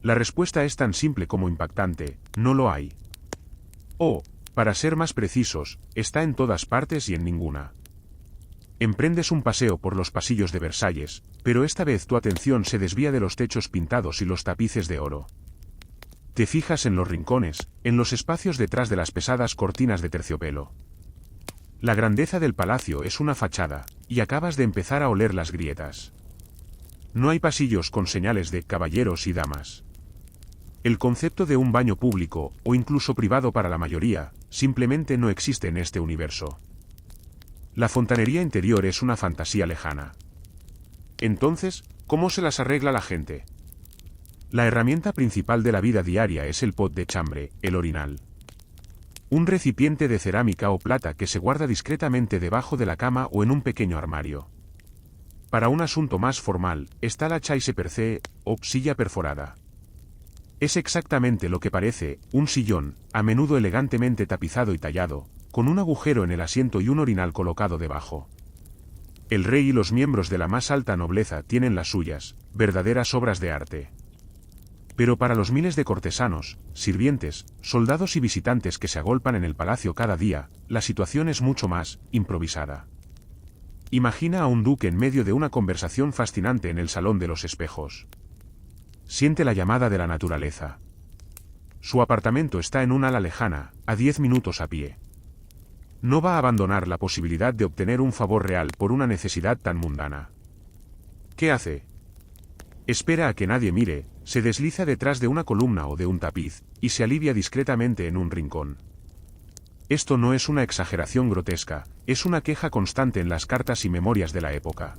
La respuesta es tan simple como impactante, no lo hay. O, para ser más precisos, está en todas partes y en ninguna. Emprendes un paseo por los pasillos de Versalles, pero esta vez tu atención se desvía de los techos pintados y los tapices de oro. Te fijas en los rincones, en los espacios detrás de las pesadas cortinas de terciopelo. La grandeza del palacio es una fachada, y acabas de empezar a oler las grietas. No hay pasillos con señales de caballeros y damas. El concepto de un baño público, o incluso privado para la mayoría, simplemente no existe en este universo. La fontanería interior es una fantasía lejana. Entonces, ¿cómo se las arregla la gente? La herramienta principal de la vida diaria es el pot de chambre, el orinal. Un recipiente de cerámica o plata que se guarda discretamente debajo de la cama o en un pequeño armario. Para un asunto más formal, está la chaise percée, o silla perforada. Es exactamente lo que parece, un sillón, a menudo elegantemente tapizado y tallado, con un agujero en el asiento y un orinal colocado debajo. El rey y los miembros de la más alta nobleza tienen las suyas, verdaderas obras de arte. Pero para los miles de cortesanos, sirvientes, soldados y visitantes que se agolpan en el palacio cada día, la situación es mucho más improvisada. Imagina a un duque en medio de una conversación fascinante en el salón de los espejos. Siente la llamada de la naturaleza. Su apartamento está en un ala lejana, a 10 minutos a pie. No va a abandonar la posibilidad de obtener un favor real por una necesidad tan mundana. ¿Qué hace? Espera a que nadie mire, se desliza detrás de una columna o de un tapiz, y se alivia discretamente en un rincón. Esto no es una exageración grotesca, es una queja constante en las cartas y memorias de la época.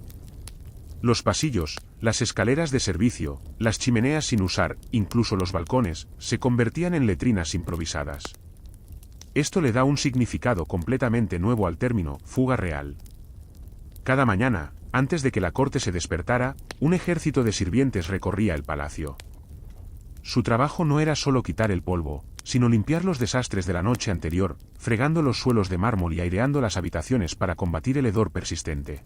Los pasillos, las escaleras de servicio, las chimeneas sin usar, incluso los balcones, se convertían en letrinas improvisadas. Esto le da un significado completamente nuevo al término fuga real. Cada mañana, antes de que la corte se despertara, un ejército de sirvientes recorría el palacio. Su trabajo no era solo quitar el polvo, sino limpiar los desastres de la noche anterior, fregando los suelos de mármol y aireando las habitaciones para combatir el hedor persistente.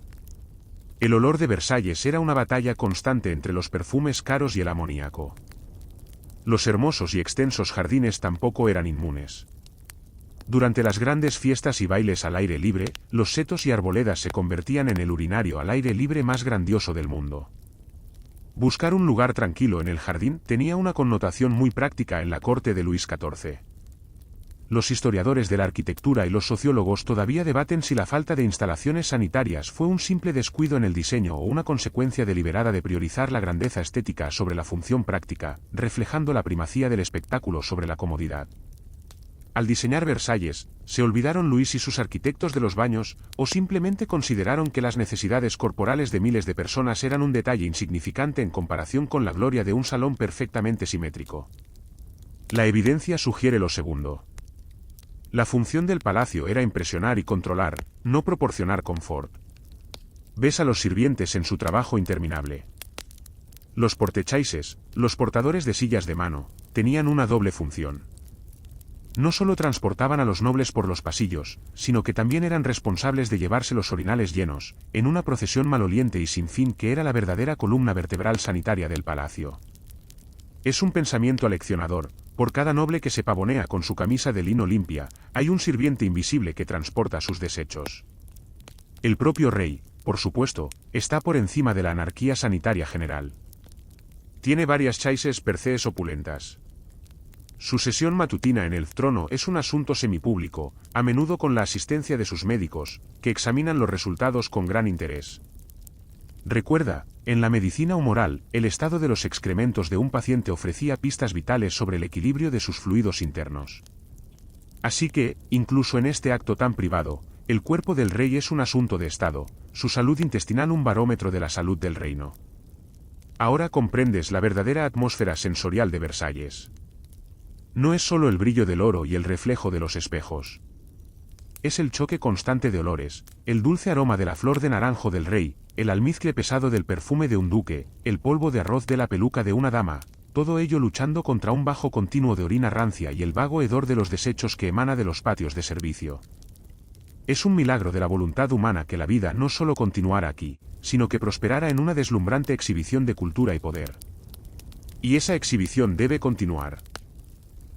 El olor de Versalles era una batalla constante entre los perfumes caros y el amoníaco. Los hermosos y extensos jardines tampoco eran inmunes. Durante las grandes fiestas y bailes al aire libre, los setos y arboledas se convertían en el urinario al aire libre más grandioso del mundo. Buscar un lugar tranquilo en el jardín tenía una connotación muy práctica en la corte de Luis XIV. Los historiadores de la arquitectura y los sociólogos todavía debaten si la falta de instalaciones sanitarias fue un simple descuido en el diseño o una consecuencia deliberada de priorizar la grandeza estética sobre la función práctica, reflejando la primacía del espectáculo sobre la comodidad. Al diseñar Versalles, ¿se olvidaron Luis y sus arquitectos de los baños, o simplemente consideraron que las necesidades corporales de miles de personas eran un detalle insignificante en comparación con la gloria de un salón perfectamente simétrico? La evidencia sugiere lo segundo. La función del palacio era impresionar y controlar, no proporcionar confort. Ves a los sirvientes en su trabajo interminable. Los portechaises, los portadores de sillas de mano, tenían una doble función. No solo transportaban a los nobles por los pasillos, sino que también eran responsables de llevarse los orinales llenos, en una procesión maloliente y sin fin que era la verdadera columna vertebral sanitaria del palacio. Es un pensamiento aleccionador. Por cada noble que se pavonea con su camisa de lino limpia, hay un sirviente invisible que transporta sus desechos. El propio rey, por supuesto, está por encima de la anarquía sanitaria general. Tiene varias chaises percées opulentas. Su sesión matutina en el trono es un asunto semipúblico, a menudo con la asistencia de sus médicos, que examinan los resultados con gran interés. Recuerda, en la medicina humoral, el estado de los excrementos de un paciente ofrecía pistas vitales sobre el equilibrio de sus fluidos internos. Así que, incluso en este acto tan privado, el cuerpo del rey es un asunto de estado, su salud intestinal un barómetro de la salud del reino. Ahora comprendes la verdadera atmósfera sensorial de Versalles. No es solo el brillo del oro y el reflejo de los espejos. Es el choque constante de olores, el dulce aroma de la flor de naranjo del rey, el almizcle pesado del perfume de un duque, el polvo de arroz de la peluca de una dama, todo ello luchando contra un bajo continuo de orina rancia y el vago hedor de los desechos que emana de los patios de servicio. Es un milagro de la voluntad humana que la vida no solo continuara aquí, sino que prosperara en una deslumbrante exhibición de cultura y poder. Y esa exhibición debe continuar.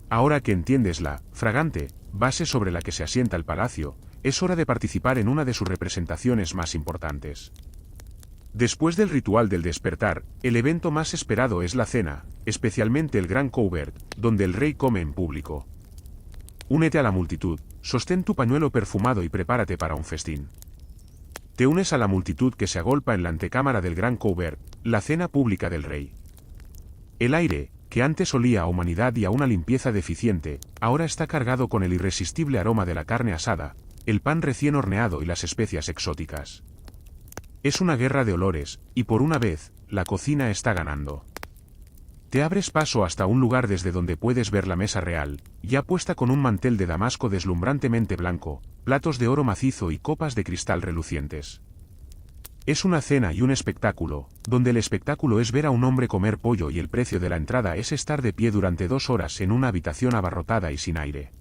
Ahora que entiendes la fragante base sobre la que se asienta el palacio, es hora de participar en una de sus representaciones más importantes. Después del ritual del despertar, el evento más esperado es la cena, especialmente el gran couvert, donde el rey come en público. Únete a la multitud, sostén tu pañuelo perfumado y prepárate para un festín. Te unes a la multitud que se agolpa en la antecámara del gran couvert, la cena pública del rey. El aire, que antes olía a humanidad y a una limpieza deficiente, ahora está cargado con el irresistible aroma de la carne asada, el pan recién horneado y las especias exóticas. Es una guerra de olores, y por una vez, la cocina está ganando. Te abres paso hasta un lugar desde donde puedes ver la mesa real, ya puesta con un mantel de damasco deslumbrantemente blanco, platos de oro macizo y copas de cristal relucientes. Es una cena y un espectáculo, donde el espectáculo es ver a un hombre comer pollo y el precio de la entrada es estar de pie durante 2 horas en una habitación abarrotada y sin aire.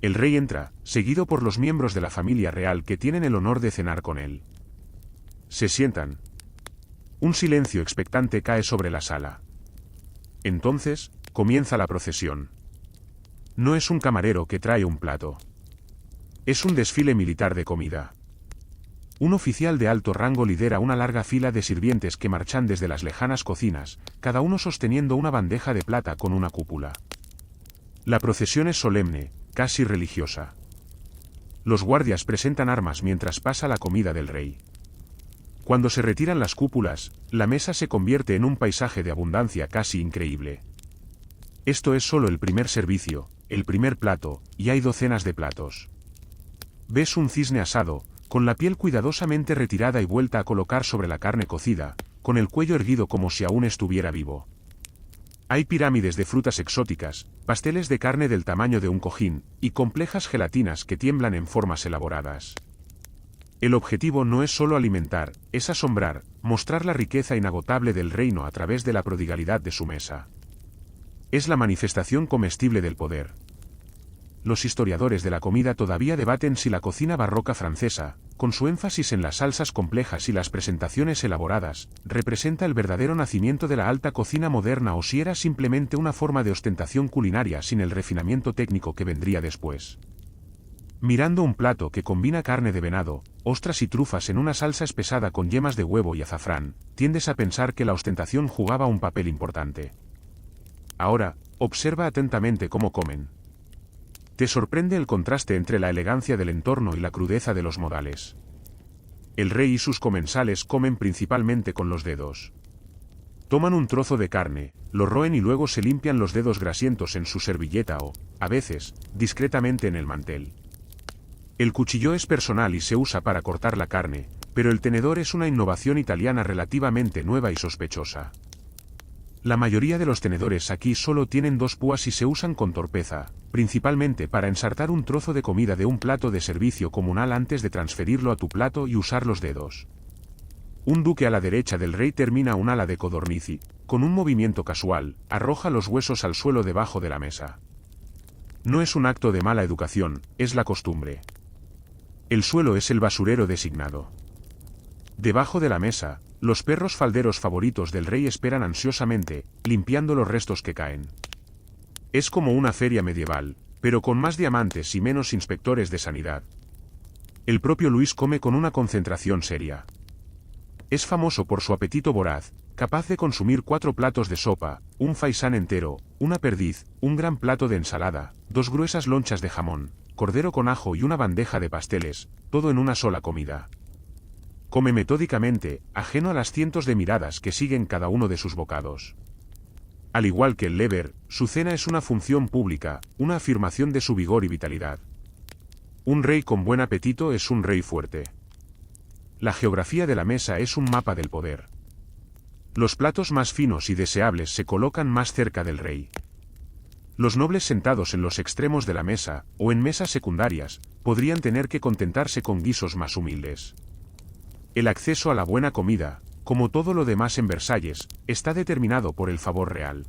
El rey entra, seguido por los miembros de la familia real que tienen el honor de cenar con él. Se sientan. Un silencio expectante cae sobre la sala. Entonces, comienza la procesión. No es un camarero que trae un plato. Es un desfile militar de comida. Un oficial de alto rango lidera una larga fila de sirvientes que marchan desde las lejanas cocinas, cada uno sosteniendo una bandeja de plata con una cúpula. La procesión es solemne, casi religiosa. Los guardias presentan armas mientras pasa la comida del rey. Cuando se retiran las cúpulas, la mesa se convierte en un paisaje de abundancia casi increíble. Esto es solo el primer servicio, el primer plato, y hay docenas de platos. Ves un cisne asado, con la piel cuidadosamente retirada y vuelta a colocar sobre la carne cocida, con el cuello erguido como si aún estuviera vivo. Hay pirámides de frutas exóticas, pasteles de carne del tamaño de un cojín, y complejas gelatinas que tiemblan en formas elaboradas. El objetivo no es solo alimentar, es asombrar, mostrar la riqueza inagotable del reino a través de la prodigalidad de su mesa. Es la manifestación comestible del poder. Los historiadores de la comida todavía debaten si la cocina barroca francesa, con su énfasis en las salsas complejas y las presentaciones elaboradas, representa el verdadero nacimiento de la alta cocina moderna o si era simplemente una forma de ostentación culinaria sin el refinamiento técnico que vendría después. Mirando un plato que combina carne de venado, ostras y trufas en una salsa espesada con yemas de huevo y azafrán, tiendes a pensar que la ostentación jugaba un papel importante. Ahora, observa atentamente cómo comen. Te sorprende el contraste entre la elegancia del entorno y la crudeza de los modales. El rey y sus comensales comen principalmente con los dedos. Toman un trozo de carne, lo roen y luego se limpian los dedos grasientos en su servilleta o, a veces, discretamente en el mantel. El cuchillo es personal y se usa para cortar la carne, pero el tenedor es una innovación italiana relativamente nueva y sospechosa. La mayoría de los tenedores aquí solo tienen dos púas y se usan con torpeza, principalmente para ensartar un trozo de comida de un plato de servicio comunal antes de transferirlo a tu plato y usar los dedos. Un duque a la derecha del rey termina un ala de codorniz y, con un movimiento casual, arroja los huesos al suelo debajo de la mesa. No es un acto de mala educación, es la costumbre. El suelo es el basurero designado. Debajo de la mesa, los perros falderos favoritos del rey esperan ansiosamente, limpiando los restos que caen. Es como una feria medieval, pero con más diamantes y menos inspectores de sanidad. El propio Luis come con una concentración seria. Es famoso por su apetito voraz, capaz de consumir 4 platos de sopa, un faisán entero, una perdiz, un gran plato de ensalada, 2 gruesas lonchas de jamón, cordero con ajo y una bandeja de pasteles, todo en una sola comida. Come metódicamente, ajeno a las cientos de miradas que siguen cada uno de sus bocados. Al igual que el Lever, su cena es una función pública, una afirmación de su vigor y vitalidad. Un rey con buen apetito es un rey fuerte. La geografía de la mesa es un mapa del poder. Los platos más finos y deseables se colocan más cerca del rey. Los nobles sentados en los extremos de la mesa, o en mesas secundarias, podrían tener que contentarse con guisos más humildes. El acceso a la buena comida, como todo lo demás en Versalles, está determinado por el favor real.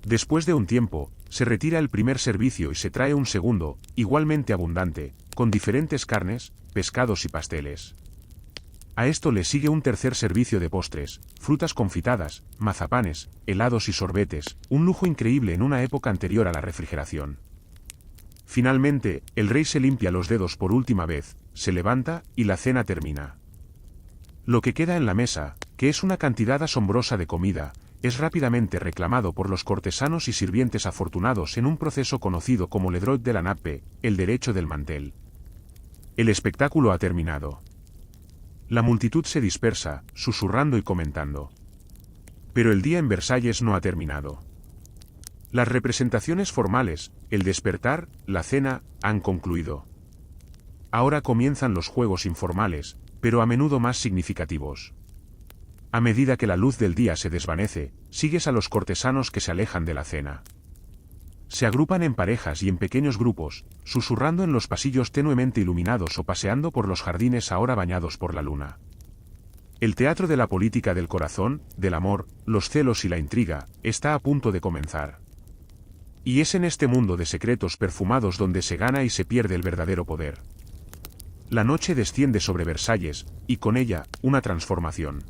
Después de un tiempo, se retira el primer servicio y se trae un segundo, igualmente abundante, con diferentes carnes, pescados y pasteles. A esto le sigue un tercer servicio de postres, frutas confitadas, mazapanes, helados y sorbetes, un lujo increíble en una época anterior a la refrigeración. Finalmente, el rey se limpia los dedos por última vez, se levanta, y la cena termina. Lo que queda en la mesa, que es una cantidad asombrosa de comida, es rápidamente reclamado por los cortesanos y sirvientes afortunados en un proceso conocido como le droit de la nappe, el derecho del mantel. El espectáculo ha terminado. La multitud se dispersa, susurrando y comentando. Pero el día en Versalles no ha terminado. Las representaciones formales, el despertar, la cena, han concluido. Ahora comienzan los juegos informales, pero a menudo más significativos. A medida que la luz del día se desvanece, sigues a los cortesanos que se alejan de la cena. Se agrupan en parejas y en pequeños grupos, susurrando en los pasillos tenuemente iluminados o paseando por los jardines ahora bañados por la luna. El teatro de la política del corazón, del amor, los celos y la intriga, está a punto de comenzar. Y es en este mundo de secretos perfumados donde se gana y se pierde el verdadero poder. La noche desciende sobre Versalles, y con ella, una transformación.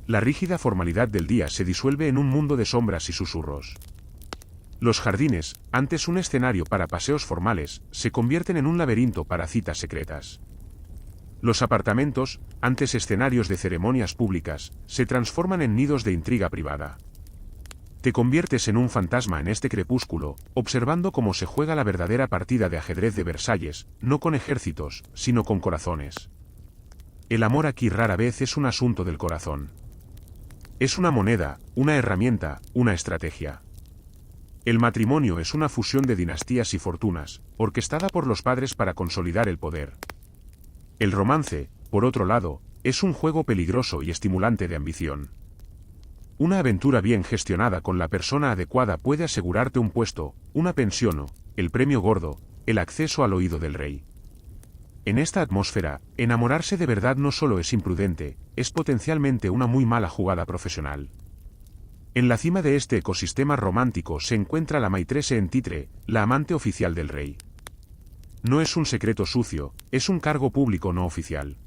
La rígida formalidad del día se disuelve en un mundo de sombras y susurros. Los jardines, antes un escenario para paseos formales, se convierten en un laberinto para citas secretas. Los apartamentos, antes escenarios de ceremonias públicas, se transforman en nidos de intriga privada. Te conviertes en un fantasma en este crepúsculo, observando cómo se juega la verdadera partida de ajedrez de Versalles, no con ejércitos, sino con corazones. El amor aquí rara vez es un asunto del corazón. Es una moneda, una herramienta, una estrategia. El matrimonio es una fusión de dinastías y fortunas, orquestada por los padres para consolidar el poder. El romance, por otro lado, es un juego peligroso y estimulante de ambición. Una aventura bien gestionada con la persona adecuada puede asegurarte un puesto, una pensión o, el premio gordo, el acceso al oído del rey. En esta atmósfera, enamorarse de verdad no solo es imprudente, es potencialmente una muy mala jugada profesional. En la cima de este ecosistema romántico se encuentra la maitresse en titre, la amante oficial del rey. No es un secreto sucio, es un cargo público no oficial.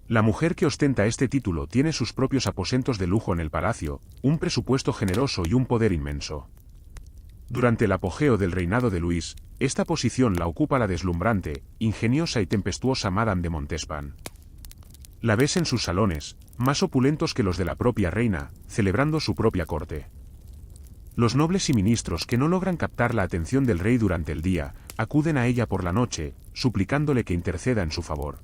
La mujer que ostenta este título tiene sus propios aposentos de lujo en el palacio, un presupuesto generoso y un poder inmenso. Durante el apogeo del reinado de Luis, esta posición la ocupa la deslumbrante, ingeniosa y tempestuosa Madame de Montespan. La ves en sus salones, más opulentos que los de la propia reina, celebrando su propia corte. Los nobles y ministros que no logran captar la atención del rey durante el día, acuden a ella por la noche, suplicándole que interceda en su favor.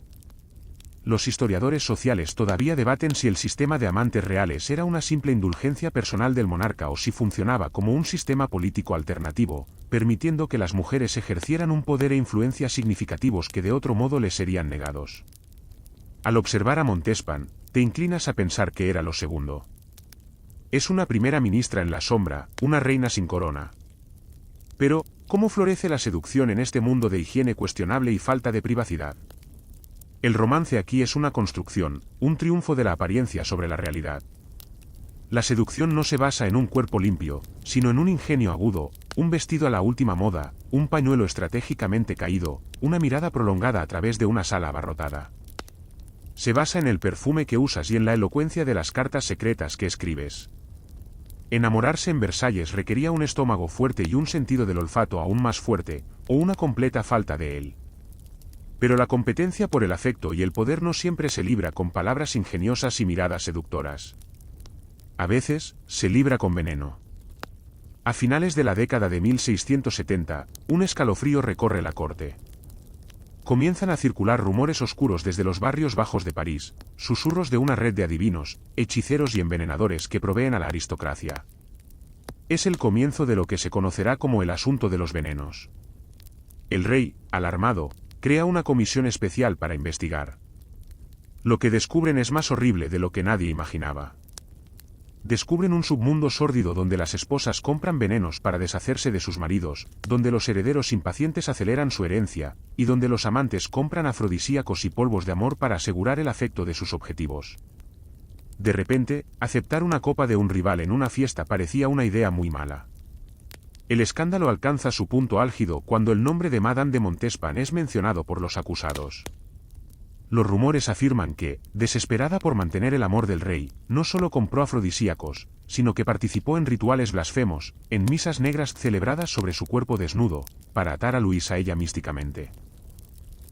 Los historiadores sociales todavía debaten si el sistema de amantes reales era una simple indulgencia personal del monarca o si funcionaba como un sistema político alternativo, permitiendo que las mujeres ejercieran un poder e influencia significativos que de otro modo les serían negados. Al observar a Montespan, te inclinas a pensar que era lo segundo. Es una primera ministra en la sombra, una reina sin corona. Pero, ¿cómo florece la seducción en este mundo de higiene cuestionable y falta de privacidad? El romance aquí es una construcción, un triunfo de la apariencia sobre la realidad. La seducción no se basa en un cuerpo limpio, sino en un ingenio agudo, un vestido a la última moda, un pañuelo estratégicamente caído, una mirada prolongada a través de una sala abarrotada. Se basa en el perfume que usas y en la elocuencia de las cartas secretas que escribes. Enamorarse en Versalles requería un estómago fuerte y un sentido del olfato aún más fuerte, o una completa falta de él. Pero la competencia por el afecto y el poder no siempre se libra con palabras ingeniosas y miradas seductoras. A veces, se libra con veneno. A finales de la década de 1670, un escalofrío recorre la corte. Comienzan a circular rumores oscuros desde los barrios bajos de París, susurros de una red de adivinos, hechiceros y envenenadores que proveen a la aristocracia. Es el comienzo de lo que se conocerá como el asunto de los venenos. El rey, alarmado, crea una comisión especial para investigar. Lo que descubren es más horrible de lo que nadie imaginaba. Descubren un submundo sórdido donde las esposas compran venenos para deshacerse de sus maridos, donde los herederos impacientes aceleran su herencia, y donde los amantes compran afrodisíacos y polvos de amor para asegurar el afecto de sus objetivos. De repente, aceptar una copa de un rival en una fiesta parecía una idea muy mala. El escándalo alcanza su punto álgido cuando el nombre de Madame de Montespan es mencionado por los acusados. Los rumores afirman que, desesperada por mantener el amor del rey, no solo compró afrodisíacos, sino que participó en rituales blasfemos, en misas negras celebradas sobre su cuerpo desnudo, para atar a Luis a ella místicamente.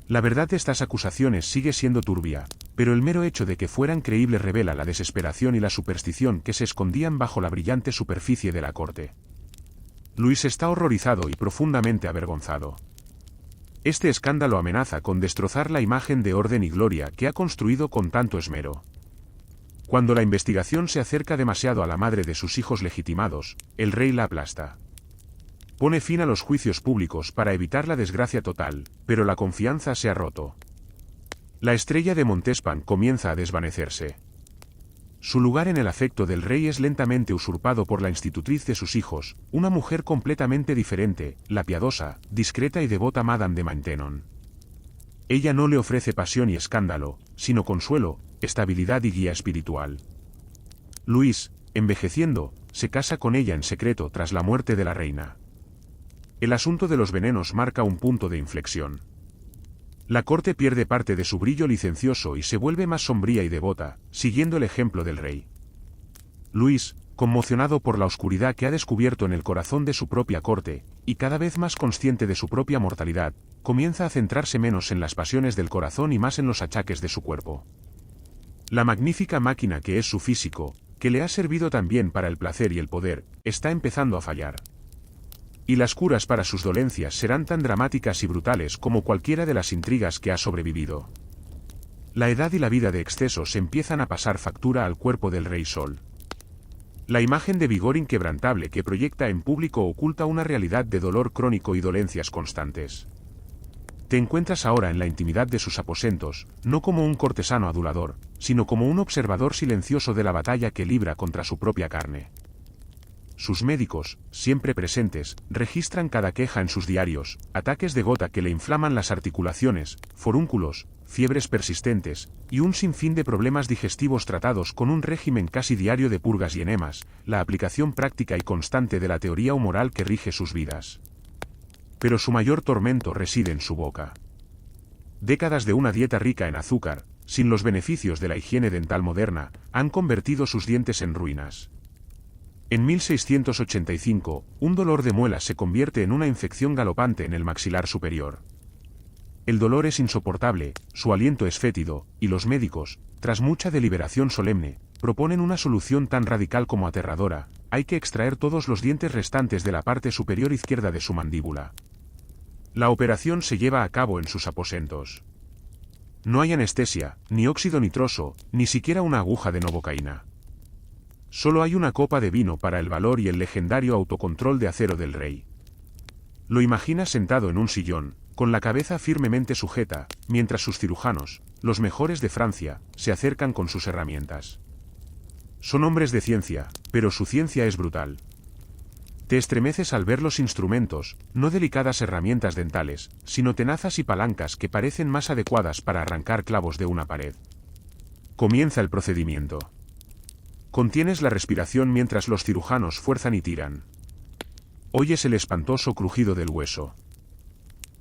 La verdad de estas acusaciones sigue siendo turbia, pero el mero hecho de que fueran creíbles revela la desesperación y la superstición que se escondían bajo la brillante superficie de la corte. Luis está horrorizado y profundamente avergonzado. Este escándalo amenaza con destrozar la imagen de orden y gloria que ha construido con tanto esmero. Cuando la investigación se acerca demasiado a la madre de sus hijos legitimados, el rey la aplasta. Pone fin a los juicios públicos para evitar la desgracia total, pero la confianza se ha roto. La estrella de Montespan comienza a desvanecerse. Su lugar en el afecto del rey es lentamente usurpado por la institutriz de sus hijos, una mujer completamente diferente, la piadosa, discreta y devota Madame de Maintenon. Ella no le ofrece pasión y escándalo, sino consuelo, estabilidad y guía espiritual. Luis, envejeciendo, se casa con ella en secreto tras la muerte de la reina. El asunto de los venenos marca un punto de inflexión. La corte pierde parte de su brillo licencioso y se vuelve más sombría y devota, siguiendo el ejemplo del rey. Luis, conmocionado por la oscuridad que ha descubierto en el corazón de su propia corte, y cada vez más consciente de su propia mortalidad, comienza a centrarse menos en las pasiones del corazón y más en los achaques de su cuerpo. La magnífica máquina que es su físico, que le ha servido también para el placer y el poder, está empezando a fallar. Y las curas para sus dolencias serán tan dramáticas y brutales como cualquiera de las intrigas que ha sobrevivido. La edad y la vida de excesos empiezan a pasar factura al cuerpo del rey Sol. La imagen de vigor inquebrantable que proyecta en público oculta una realidad de dolor crónico y dolencias constantes. Te encuentras ahora en la intimidad de sus aposentos, no como un cortesano adulador, sino como un observador silencioso de la batalla que libra contra su propia carne. Sus médicos, siempre presentes, registran cada queja en sus diarios, ataques de gota que le inflaman las articulaciones, forúnculos, fiebres persistentes, y un sinfín de problemas digestivos tratados con un régimen casi diario de purgas y enemas, la aplicación práctica y constante de la teoría humoral que rige sus vidas. Pero su mayor tormento reside en su boca. Décadas de una dieta rica en azúcar, sin los beneficios de la higiene dental moderna, han convertido sus dientes en ruinas. En 1685, un dolor de muelas se convierte en una infección galopante en el maxilar superior. El dolor es insoportable, su aliento es fétido, y los médicos, tras mucha deliberación solemne, proponen una solución tan radical como aterradora: hay que extraer todos los dientes restantes de la parte superior izquierda de su mandíbula. La operación se lleva a cabo en sus aposentos. No hay anestesia, ni óxido nitroso, ni siquiera una aguja de novocaína. Solo hay una copa de vino para el valor y el legendario autocontrol de acero del rey. Lo imaginas sentado en un sillón, con la cabeza firmemente sujeta, mientras sus cirujanos, los mejores de Francia, se acercan con sus herramientas. Son hombres de ciencia, pero su ciencia es brutal. Te estremeces al ver los instrumentos, no delicadas herramientas dentales, sino tenazas y palancas que parecen más adecuadas para arrancar clavos de una pared. Comienza el procedimiento. Contienes la respiración mientras los cirujanos fuerzan y tiran. Oyes el espantoso crujido del hueso.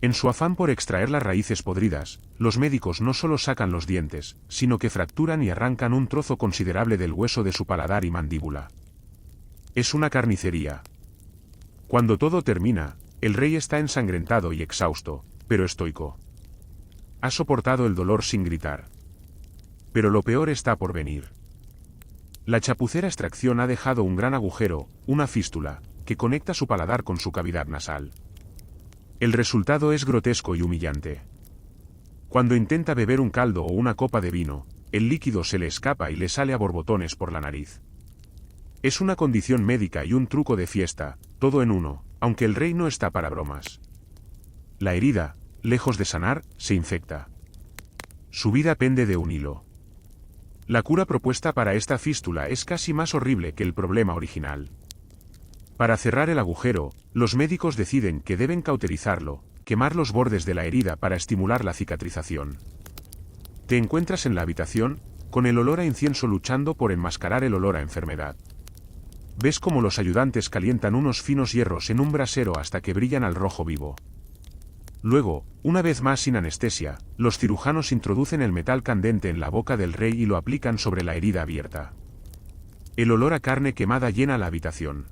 En su afán por extraer las raíces podridas, los médicos no solo sacan los dientes, sino que fracturan y arrancan un trozo considerable del hueso de su paladar y mandíbula. Es una carnicería. Cuando todo termina, el rey está ensangrentado y exhausto, pero estoico. Ha soportado el dolor sin gritar. Pero lo peor está por venir. La chapucera extracción ha dejado un gran agujero, una fístula, que conecta su paladar con su cavidad nasal. El resultado es grotesco y humillante. Cuando intenta beber un caldo o una copa de vino, el líquido se le escapa y le sale a borbotones por la nariz. Es una condición médica y un truco de fiesta, todo en uno, aunque el rey no está para bromas. La herida, lejos de sanar, se infecta. Su vida pende de un hilo. La cura propuesta para esta fístula es casi más horrible que el problema original. Para cerrar el agujero, los médicos deciden que deben cauterizarlo, quemar los bordes de la herida para estimular la cicatrización. Te encuentras en la habitación, con el olor a incienso luchando por enmascarar el olor a enfermedad. Ves cómo los ayudantes calientan unos finos hierros en un brasero hasta que brillan al rojo vivo. Luego, una vez más sin anestesia, los cirujanos introducen el metal candente en la boca del rey y lo aplican sobre la herida abierta. El olor a carne quemada llena la habitación.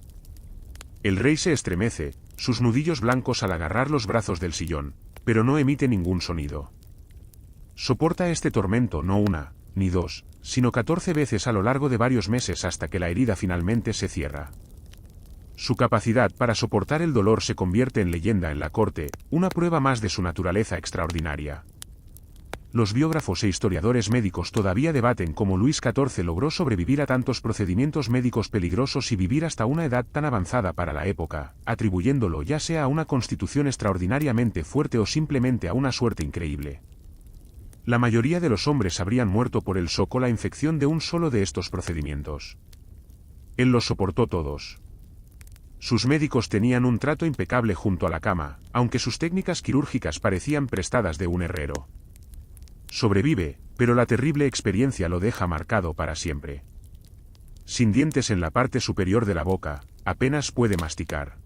El rey se estremece, sus nudillos blancos al agarrar los brazos del sillón, pero no emite ningún sonido. Soporta este tormento no una, ni dos, sino 14 veces a lo largo de varios meses hasta que la herida finalmente se cierra. Su capacidad para soportar el dolor se convierte en leyenda en la corte, una prueba más de su naturaleza extraordinaria. Los biógrafos e historiadores médicos todavía debaten cómo Luis XIV logró sobrevivir a tantos procedimientos médicos peligrosos y vivir hasta una edad tan avanzada para la época, atribuyéndolo ya sea a una constitución extraordinariamente fuerte o simplemente a una suerte increíble. La mayoría de los hombres habrían muerto por el shock o la infección de un solo de estos procedimientos. Él los soportó todos. Sus médicos tenían un trato impecable junto a la cama, aunque sus técnicas quirúrgicas parecían prestadas de un herrero. Sobrevive, pero la terrible experiencia lo deja marcado para siempre. Sin dientes en la parte superior de la boca, apenas puede masticar.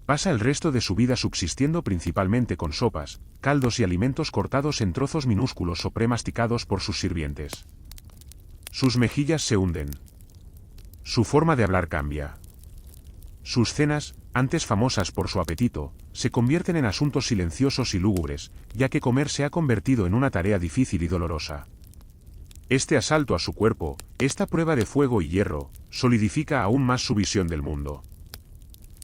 Pasa el resto de su vida subsistiendo principalmente con sopas, caldos y alimentos cortados en trozos minúsculos o premasticados por sus sirvientes. Sus mejillas se hunden. Su forma de hablar cambia. Sus cenas, antes famosas por su apetito, se convierten en asuntos silenciosos y lúgubres, ya que comer se ha convertido en una tarea difícil y dolorosa. Este asalto a su cuerpo, esta prueba de fuego y hierro, solidifica aún más su visión del mundo.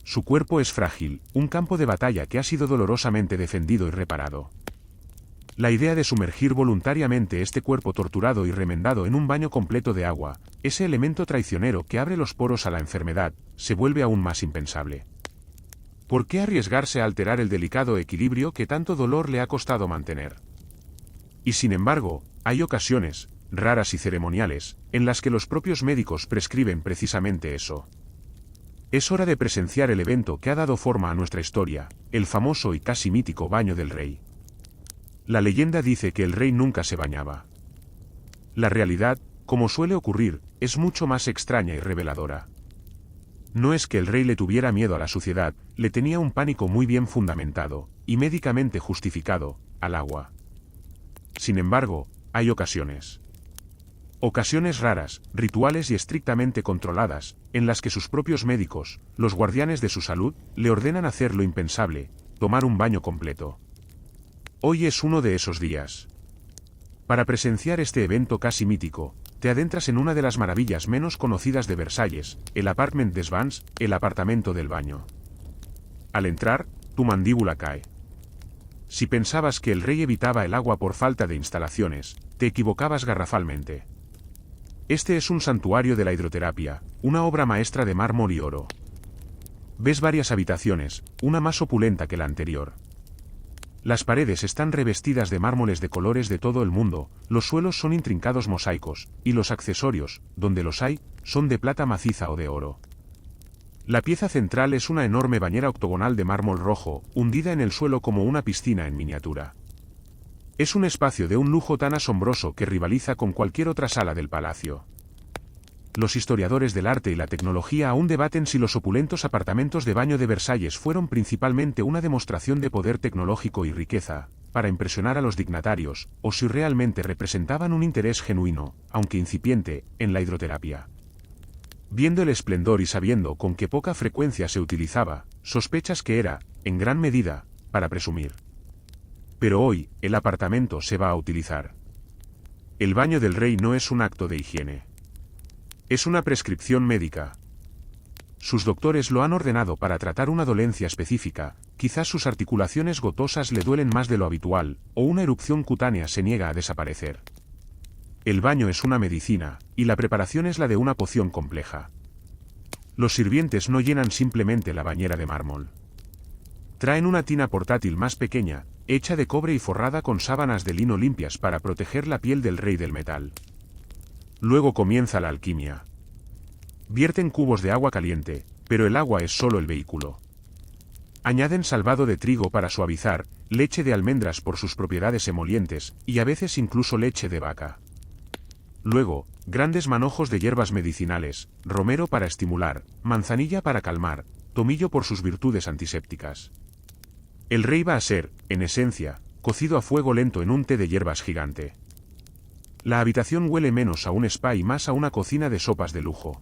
Su cuerpo es frágil, un campo de batalla que ha sido dolorosamente defendido y reparado. La idea de sumergir voluntariamente este cuerpo torturado y remendado en un baño completo de agua, ese elemento traicionero que abre los poros a la enfermedad, se vuelve aún más impensable. ¿Por qué arriesgarse a alterar el delicado equilibrio que tanto dolor le ha costado mantener? Y sin embargo, hay ocasiones, raras y ceremoniales, en las que los propios médicos prescriben precisamente eso. Es hora de presenciar el evento que ha dado forma a nuestra historia, el famoso y casi mítico baño del rey. La leyenda dice que el rey nunca se bañaba. La realidad, como suele ocurrir, es mucho más extraña y reveladora. No es que el rey le tuviera miedo a la suciedad, le tenía un pánico muy bien fundamentado, y médicamente justificado, al agua. Sin embargo, hay ocasiones. Ocasiones raras, rituales y estrictamente controladas, en las que sus propios médicos, los guardianes de su salud, le ordenan hacer lo impensable, tomar un baño completo. Hoy es uno de esos días. Para presenciar este evento casi mítico, te adentras en una de las maravillas menos conocidas de Versalles, el Appartement des Bains, el apartamento del baño. Al entrar, tu mandíbula cae. Si pensabas que el rey evitaba el agua por falta de instalaciones, te equivocabas garrafalmente. Este es un santuario de la hidroterapia, una obra maestra de mármol y oro. Ves varias habitaciones, una más opulenta que la anterior. Las paredes están revestidas de mármoles de colores de todo el mundo, los suelos son intrincados mosaicos, y los accesorios, donde los hay, son de plata maciza o de oro. La pieza central es una enorme bañera octogonal de mármol rojo, hundida en el suelo como una piscina en miniatura. Es un espacio de un lujo tan asombroso que rivaliza con cualquier otra sala del palacio. Los historiadores del arte y la tecnología aún debaten si los opulentos apartamentos de baño de Versalles fueron principalmente una demostración de poder tecnológico y riqueza, para impresionar a los dignatarios, o si realmente representaban un interés genuino, aunque incipiente, en la hidroterapia. Viendo el esplendor y sabiendo con qué poca frecuencia se utilizaba, sospechas que era, en gran medida, para presumir. Pero hoy, el apartamento se va a utilizar. El baño del rey no es un acto de higiene. Es una prescripción médica. Sus doctores lo han ordenado para tratar una dolencia específica, quizás sus articulaciones gotosas le duelen más de lo habitual, o una erupción cutánea se niega a desaparecer. El baño es una medicina, y la preparación es la de una poción compleja. Los sirvientes no llenan simplemente la bañera de mármol. Traen una tina portátil más pequeña, hecha de cobre y forrada con sábanas de lino limpias para proteger la piel del rey del metal. Luego comienza la alquimia. Vierten cubos de agua caliente, pero el agua es solo el vehículo. Añaden salvado de trigo para suavizar, leche de almendras por sus propiedades emolientes, y a veces incluso leche de vaca. Luego, grandes manojos de hierbas medicinales, romero para estimular, manzanilla para calmar, tomillo por sus virtudes antisépticas. El rey va a ser, en esencia, cocido a fuego lento en un té de hierbas gigante. La habitación huele menos a un spa y más a una cocina de sopas de lujo.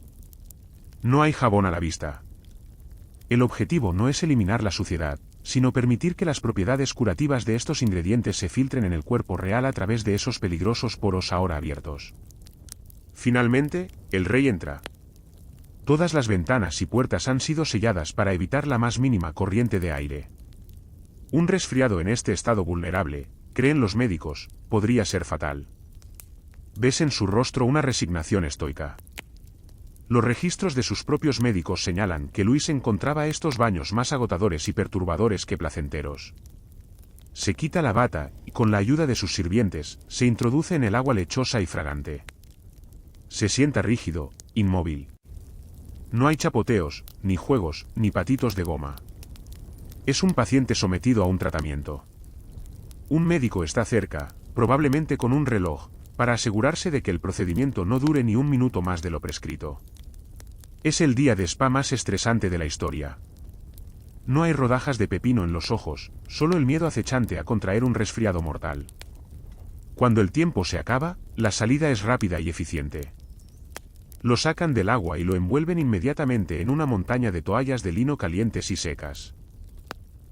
No hay jabón a la vista. El objetivo no es eliminar la suciedad, sino permitir que las propiedades curativas de estos ingredientes se filtren en el cuerpo real a través de esos peligrosos poros ahora abiertos. Finalmente, el rey entra. Todas las ventanas y puertas han sido selladas para evitar la más mínima corriente de aire. Un resfriado en este estado vulnerable, creen los médicos, podría ser fatal. Ves en su rostro una resignación estoica. Los registros de sus propios médicos señalan que Luis encontraba estos baños más agotadores y perturbadores que placenteros. Se quita la bata y, con la ayuda de sus sirvientes, se introduce en el agua lechosa y fragante. Se sienta rígido, inmóvil. No hay chapoteos, ni juegos, ni patitos de goma. Es un paciente sometido a un tratamiento. Un médico está cerca, probablemente con un reloj, para asegurarse de que el procedimiento no dure ni un minuto más de lo prescrito. Es el día de spa más estresante de la historia. No hay rodajas de pepino en los ojos, solo el miedo acechante a contraer un resfriado mortal. Cuando el tiempo se acaba, la salida es rápida y eficiente. Lo sacan del agua y lo envuelven inmediatamente en una montaña de toallas de lino calientes y secas.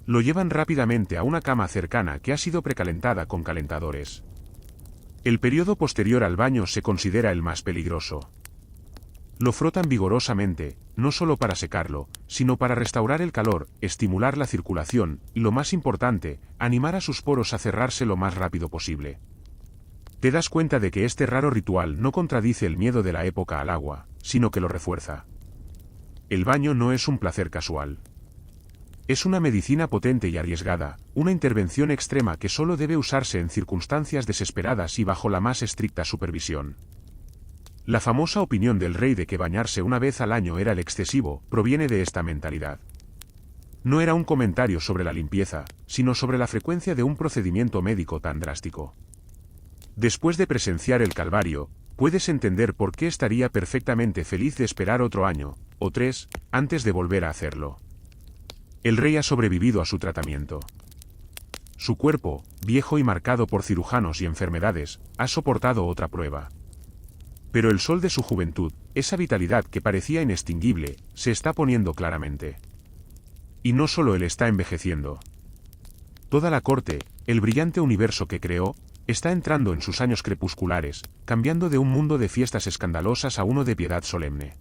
Lo llevan rápidamente a una cama cercana que ha sido precalentada con calentadores. El periodo posterior al baño se considera el más peligroso. Lo frotan vigorosamente, no solo para secarlo, sino para restaurar el calor, estimular la circulación, y lo más importante, animar a sus poros a cerrarse lo más rápido posible. Te das cuenta de que este raro ritual no contradice el miedo de la época al agua, sino que lo refuerza. El baño no es un placer casual. Es una medicina potente y arriesgada, una intervención extrema que solo debe usarse en circunstancias desesperadas y bajo la más estricta supervisión. La famosa opinión del rey de que bañarse una vez al año era el excesivo, proviene de esta mentalidad. No era un comentario sobre la limpieza, sino sobre la frecuencia de un procedimiento médico tan drástico. Después de presenciar el calvario, puedes entender por qué estaría perfectamente feliz de esperar otro año, o 3, antes de volver a hacerlo. El rey ha sobrevivido a su tratamiento. Su cuerpo, viejo y marcado por cirujanos y enfermedades, ha soportado otra prueba. Pero el sol de su juventud, esa vitalidad que parecía inextinguible, se está poniendo claramente. Y no solo él está envejeciendo. Toda la corte, el brillante universo que creó, Está entrando en sus años crepusculares, cambiando de un mundo de fiestas escandalosas a uno de piedad solemne.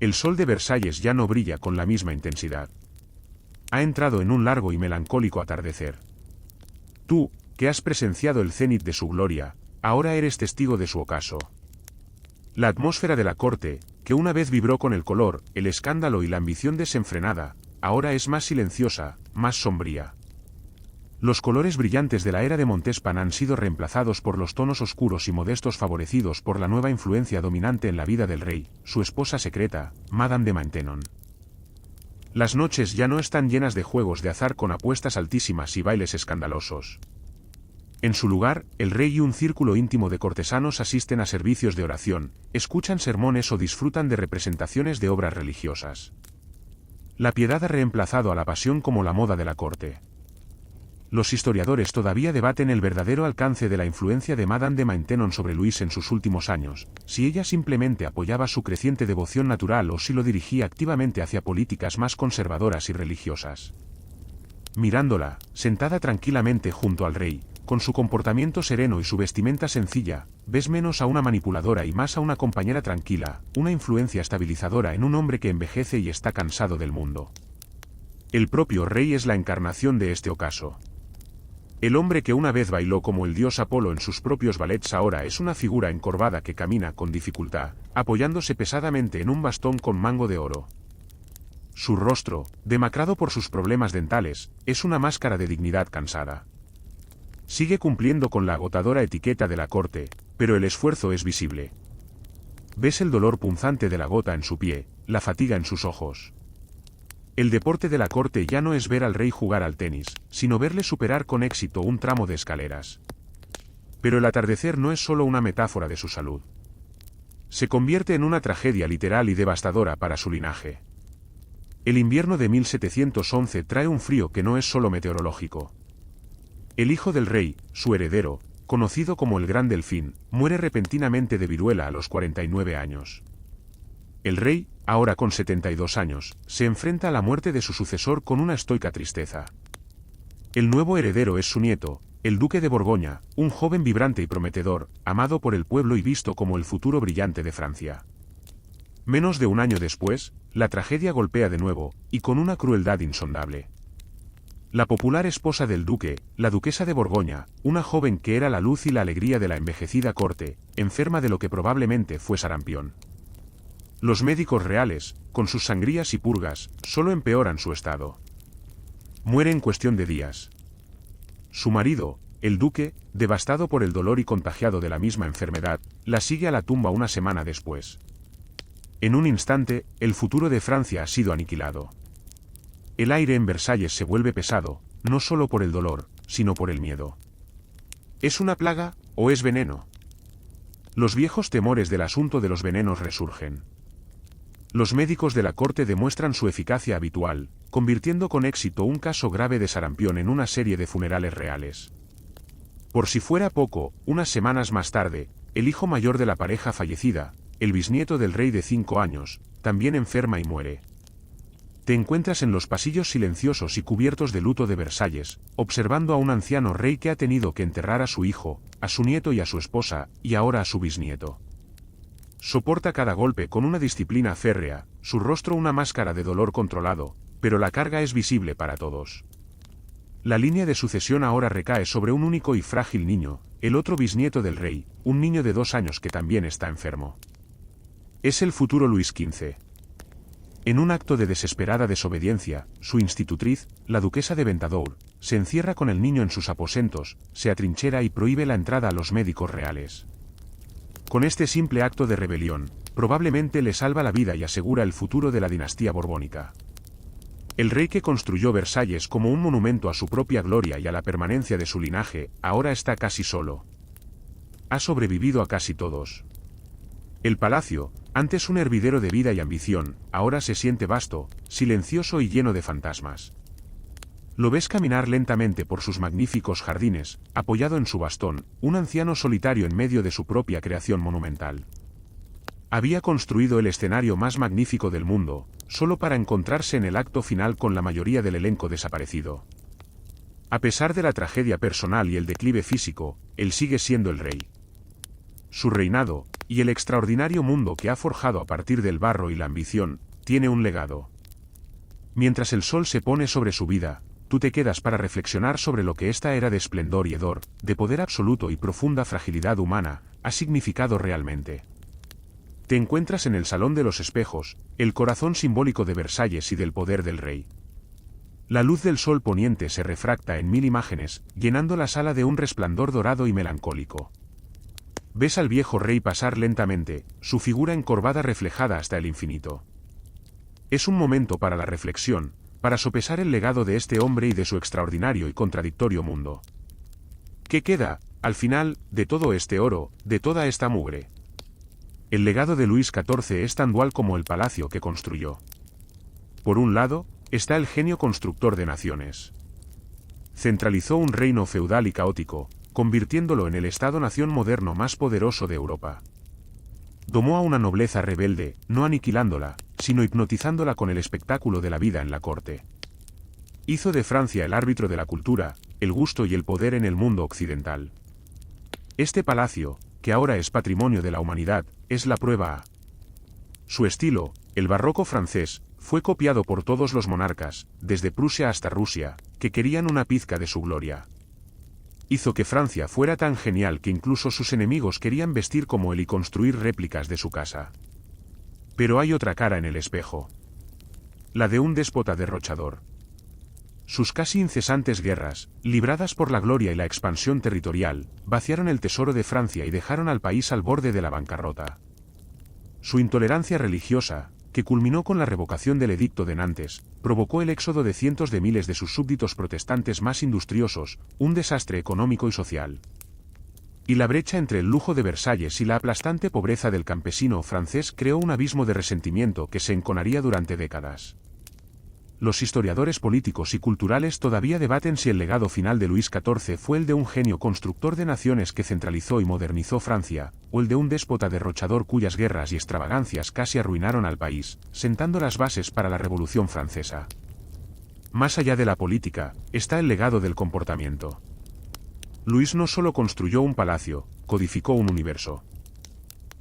El sol de Versalles ya no brilla con la misma intensidad. Ha entrado en un largo y melancólico atardecer. Tú, que has presenciado el cénit de su gloria, ahora eres testigo de su ocaso. La atmósfera de la corte, que una vez vibró con el color, el escándalo y la ambición desenfrenada, ahora es más silenciosa, más sombría. Los colores brillantes de la era de Montespan han sido reemplazados por los tonos oscuros y modestos favorecidos por la nueva influencia dominante en la vida del rey, su esposa secreta, Madame de Maintenon. Las noches ya no están llenas de juegos de azar con apuestas altísimas y bailes escandalosos. En su lugar, el rey y un círculo íntimo de cortesanos asisten a servicios de oración, escuchan sermones o disfrutan de representaciones de obras religiosas. La piedad ha reemplazado a la pasión como la moda de la corte. Los historiadores todavía debaten el verdadero alcance de la influencia de Madame de Maintenon sobre Luis en sus últimos años, si ella simplemente apoyaba su creciente devoción natural o si lo dirigía activamente hacia políticas más conservadoras y religiosas. Mirándola, sentada tranquilamente junto al rey, con su comportamiento sereno y su vestimenta sencilla, ves menos a una manipuladora y más a una compañera tranquila, una influencia estabilizadora en un hombre que envejece y está cansado del mundo. El propio rey es la encarnación de este ocaso. El hombre que una vez bailó como el dios Apolo en sus propios ballets ahora es una figura encorvada que camina con dificultad, apoyándose pesadamente en un bastón con mango de oro. Su rostro, demacrado por sus problemas dentales, es una máscara de dignidad cansada. Sigue cumpliendo con la agotadora etiqueta de la corte, pero el esfuerzo es visible. Ves el dolor punzante de la gota en su pie, la fatiga en sus ojos. El deporte de la corte ya no es ver al rey jugar al tenis, sino verle superar con éxito un tramo de escaleras. Pero el atardecer no es solo una metáfora de su salud. Se convierte en una tragedia literal y devastadora para su linaje. El invierno de 1711 trae un frío que no es solo meteorológico. El hijo del rey, su heredero, conocido como el Gran Delfín, muere repentinamente de viruela a los 49 años. El rey, ahora con 72 años, se enfrenta a la muerte de su sucesor con una estoica tristeza. El nuevo heredero es su nieto, el duque de Borgoña, un joven vibrante y prometedor, amado por el pueblo y visto como el futuro brillante de Francia. Menos de un año después, la tragedia golpea de nuevo, y con una crueldad insondable. La popular esposa del duque, la duquesa de Borgoña, una joven que era la luz y la alegría de la envejecida corte, enferma de lo que probablemente fue sarampión. Los médicos reales, con sus sangrías y purgas, solo empeoran su estado. Muere en cuestión de días. Su marido, el duque, devastado por el dolor y contagiado de la misma enfermedad, la sigue a la tumba una semana después. En un instante, el futuro de Francia ha sido aniquilado. El aire en Versalles se vuelve pesado, no solo por el dolor, sino por el miedo. ¿Es una plaga, o es veneno? Los viejos temores del asunto de los venenos resurgen. Los médicos de la corte demuestran su eficacia habitual, convirtiendo con éxito un caso grave de sarampión en una serie de funerales reales. Por si fuera poco, unas semanas más tarde, el hijo mayor de la pareja fallecida, el bisnieto del rey de 5 años, también enferma y muere. Te encuentras en los pasillos silenciosos y cubiertos de luto de Versalles, observando a un anciano rey que ha tenido que enterrar a su hijo, a su nieto y a su esposa, y ahora a su bisnieto. Soporta cada golpe con una disciplina férrea, su rostro una máscara de dolor controlado, pero la carga es visible para todos. La línea de sucesión ahora recae sobre un único y frágil niño, el otro bisnieto del rey, un niño de 2 años que también está enfermo. Es el futuro Luis XV. En un acto de desesperada desobediencia, su institutriz, la duquesa de Ventadour, se encierra con el niño en sus aposentos, se atrinchera y prohíbe la entrada a los médicos reales. Con este simple acto de rebelión, probablemente le salva la vida y asegura el futuro de la dinastía borbónica. El rey que construyó Versalles como un monumento a su propia gloria y a la permanencia de su linaje, ahora está casi solo. Ha sobrevivido a casi todos. El palacio, antes un hervidero de vida y ambición, ahora se siente vasto, silencioso y lleno de fantasmas. Lo ves caminar lentamente por sus magníficos jardines, apoyado en su bastón, un anciano solitario en medio de su propia creación monumental. Había construido el escenario más magnífico del mundo, solo para encontrarse en el acto final con la mayoría del elenco desaparecido. A pesar de la tragedia personal y el declive físico, él sigue siendo el rey. Su reinado, y el extraordinario mundo que ha forjado a partir del barro y la ambición, tiene un legado. Mientras el sol se pone sobre su vida, tú te quedas para reflexionar sobre lo que esta era de esplendor y hedor, de poder absoluto y profunda fragilidad humana, ha significado realmente. Te encuentras en el Salón de los Espejos, el corazón simbólico de Versalles y del poder del rey. La luz del sol poniente se refracta en 1000 imágenes, llenando la sala de un resplandor dorado y melancólico. Ves al viejo rey pasar lentamente, su figura encorvada reflejada hasta el infinito. Es un momento para la reflexión, para sopesar el legado de este hombre y de su extraordinario y contradictorio mundo. ¿Qué queda, al final, de todo este oro, de toda esta mugre? El legado de Luis XIV es tan dual como el palacio que construyó. Por un lado, está el genio constructor de naciones. Centralizó un reino feudal y caótico, convirtiéndolo en el Estado-nación moderno más poderoso de Europa. Domó a una nobleza rebelde, no aniquilándola, sino hipnotizándola con el espectáculo de la vida en la corte. Hizo de Francia el árbitro de la cultura, el gusto y el poder en el mundo occidental. Este palacio, que ahora es patrimonio de la humanidad, es la prueba. Su estilo, el barroco francés, fue copiado por todos los monarcas, desde Prusia hasta Rusia, que querían una pizca de su gloria. Hizo que Francia fuera tan genial que incluso sus enemigos querían vestir como él y construir réplicas de su casa. Pero hay otra cara en el espejo. La de un déspota derrochador. Sus casi incesantes guerras, libradas por la gloria y la expansión territorial, vaciaron el tesoro de Francia y dejaron al país al borde de la bancarrota. Su intolerancia religiosa, que culminó con la revocación del Edicto de Nantes, provocó el éxodo de cientos de miles de sus súbditos protestantes más industriosos, un desastre económico y social. Y la brecha entre el lujo de Versalles y la aplastante pobreza del campesino francés creó un abismo de resentimiento que se enconaría durante décadas. Los historiadores políticos y culturales todavía debaten si el legado final de Luis XIV fue el de un genio constructor de naciones que centralizó y modernizó Francia, o el de un déspota derrochador cuyas guerras y extravagancias casi arruinaron al país, sentando las bases para la Revolución Francesa. Más allá de la política, está el legado del comportamiento. Luis no solo construyó un palacio, codificó un universo.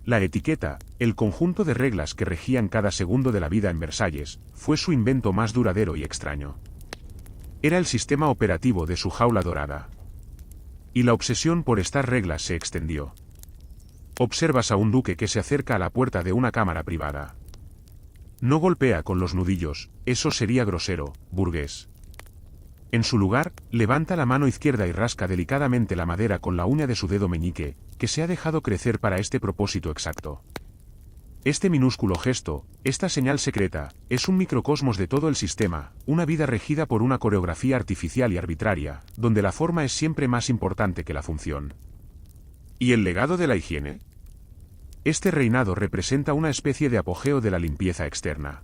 La etiqueta, el conjunto de reglas que regían cada segundo de la vida en Versalles, fue su invento más duradero y extraño. Era el sistema operativo de su jaula dorada. Y la obsesión por estas reglas se extendió. Observas a un duque que se acerca a la puerta de una cámara privada. No golpea con los nudillos, eso sería grosero, burgués. En su lugar, levanta la mano izquierda y rasca delicadamente la madera con la uña de su dedo meñique, que se ha dejado crecer para este propósito exacto. Este minúsculo gesto, esta señal secreta, es un microcosmos de todo el sistema, una vida regida por una coreografía artificial y arbitraria, donde la forma es siempre más importante que la función. ¿Y el legado de la higiene? Este reinado representa una especie de apogeo de la limpieza externa.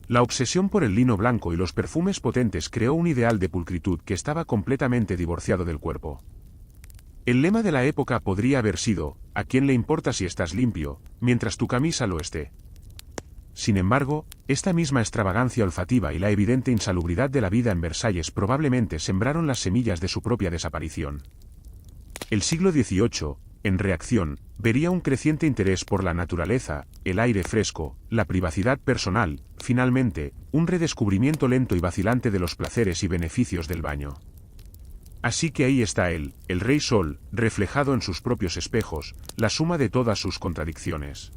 La obsesión por el lino blanco y los perfumes potentes creó un ideal de pulcritud que estaba completamente divorciado del cuerpo. El lema de la época podría haber sido, ¿a quién le importa si estás limpio, mientras tu camisa lo esté? Sin embargo, esta misma extravagancia olfativa y la evidente insalubridad de la vida en Versalles probablemente sembraron las semillas de su propia desaparición. El siglo XVIII, en reacción, vería un creciente interés por la naturaleza, el aire fresco, la privacidad personal, finalmente, un redescubrimiento lento y vacilante de los placeres y beneficios del baño. Así que ahí está él, el Rey Sol, reflejado en sus propios espejos, la suma de todas sus contradicciones.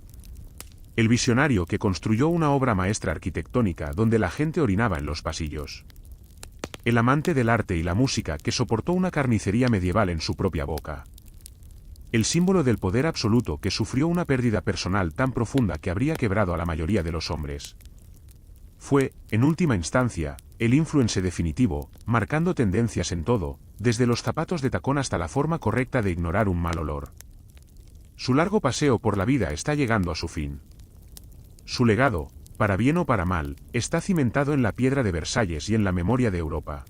El visionario que construyó una obra maestra arquitectónica donde la gente orinaba en los pasillos. El amante del arte y la música que soportó una carnicería medieval en su propia boca. El símbolo del poder absoluto que sufrió una pérdida personal tan profunda que habría quebrado a la mayoría de los hombres. Fue, en última instancia, el influence definitivo, marcando tendencias en todo, desde los zapatos de tacón hasta la forma correcta de ignorar un mal olor. Su largo paseo por la vida está llegando a su fin. Su legado, para bien o para mal, está cimentado en la piedra de Versalles y en la memoria de Europa.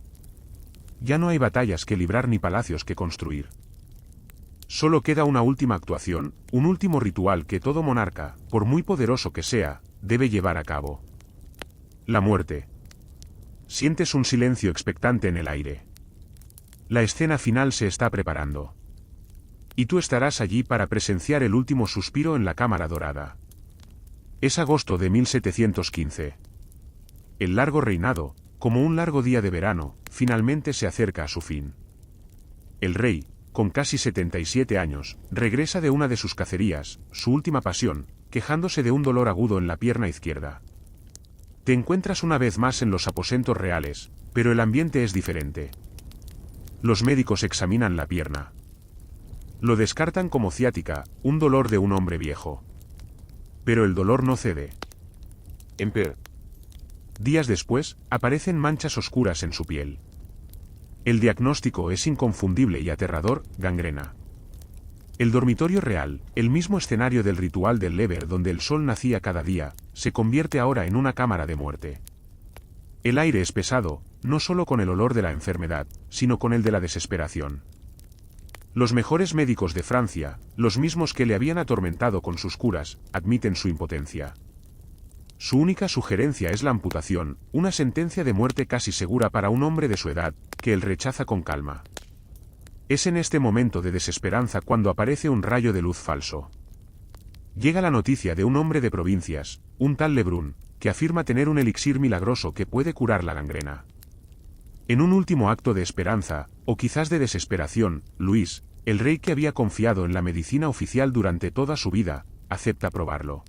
Ya no hay batallas que librar ni palacios que construir. Solo queda una última actuación, un último ritual que todo monarca, por muy poderoso que sea, debe llevar a cabo. La muerte. Sientes un silencio expectante en el aire. La escena final se está preparando. Y tú estarás allí para presenciar el último suspiro en la Cámara Dorada. Es agosto de 1715. El largo reinado, como un largo día de verano, finalmente se acerca a su fin. El rey, con casi 77 años, regresa de una de sus cacerías, su última pasión, quejándose de un dolor agudo en la pierna izquierda. Te encuentras una vez más en los aposentos reales, pero el ambiente es diferente. Los médicos examinan la pierna. Lo descartan como ciática, un dolor de un hombre viejo. Pero el dolor no cede. Empeora. Días después, aparecen manchas oscuras en su piel. El diagnóstico es inconfundible y aterrador: gangrena. El dormitorio real, el mismo escenario del ritual del Lever donde el sol nacía cada día, se convierte ahora en una cámara de muerte. El aire es pesado, no solo con el olor de la enfermedad, sino con el de la desesperación. Los mejores médicos de Francia, los mismos que le habían atormentado con sus curas, admiten su impotencia. Su única sugerencia es la amputación, una sentencia de muerte casi segura para un hombre de su edad, que él rechaza con calma. Es en este momento de desesperanza cuando aparece un rayo de luz falso. Llega la noticia de un hombre de provincias, un tal Lebrun, que afirma tener un elixir milagroso que puede curar la gangrena. En un último acto de esperanza, o quizás de desesperación, Luis, el rey que había confiado en la medicina oficial durante toda su vida, acepta probarlo.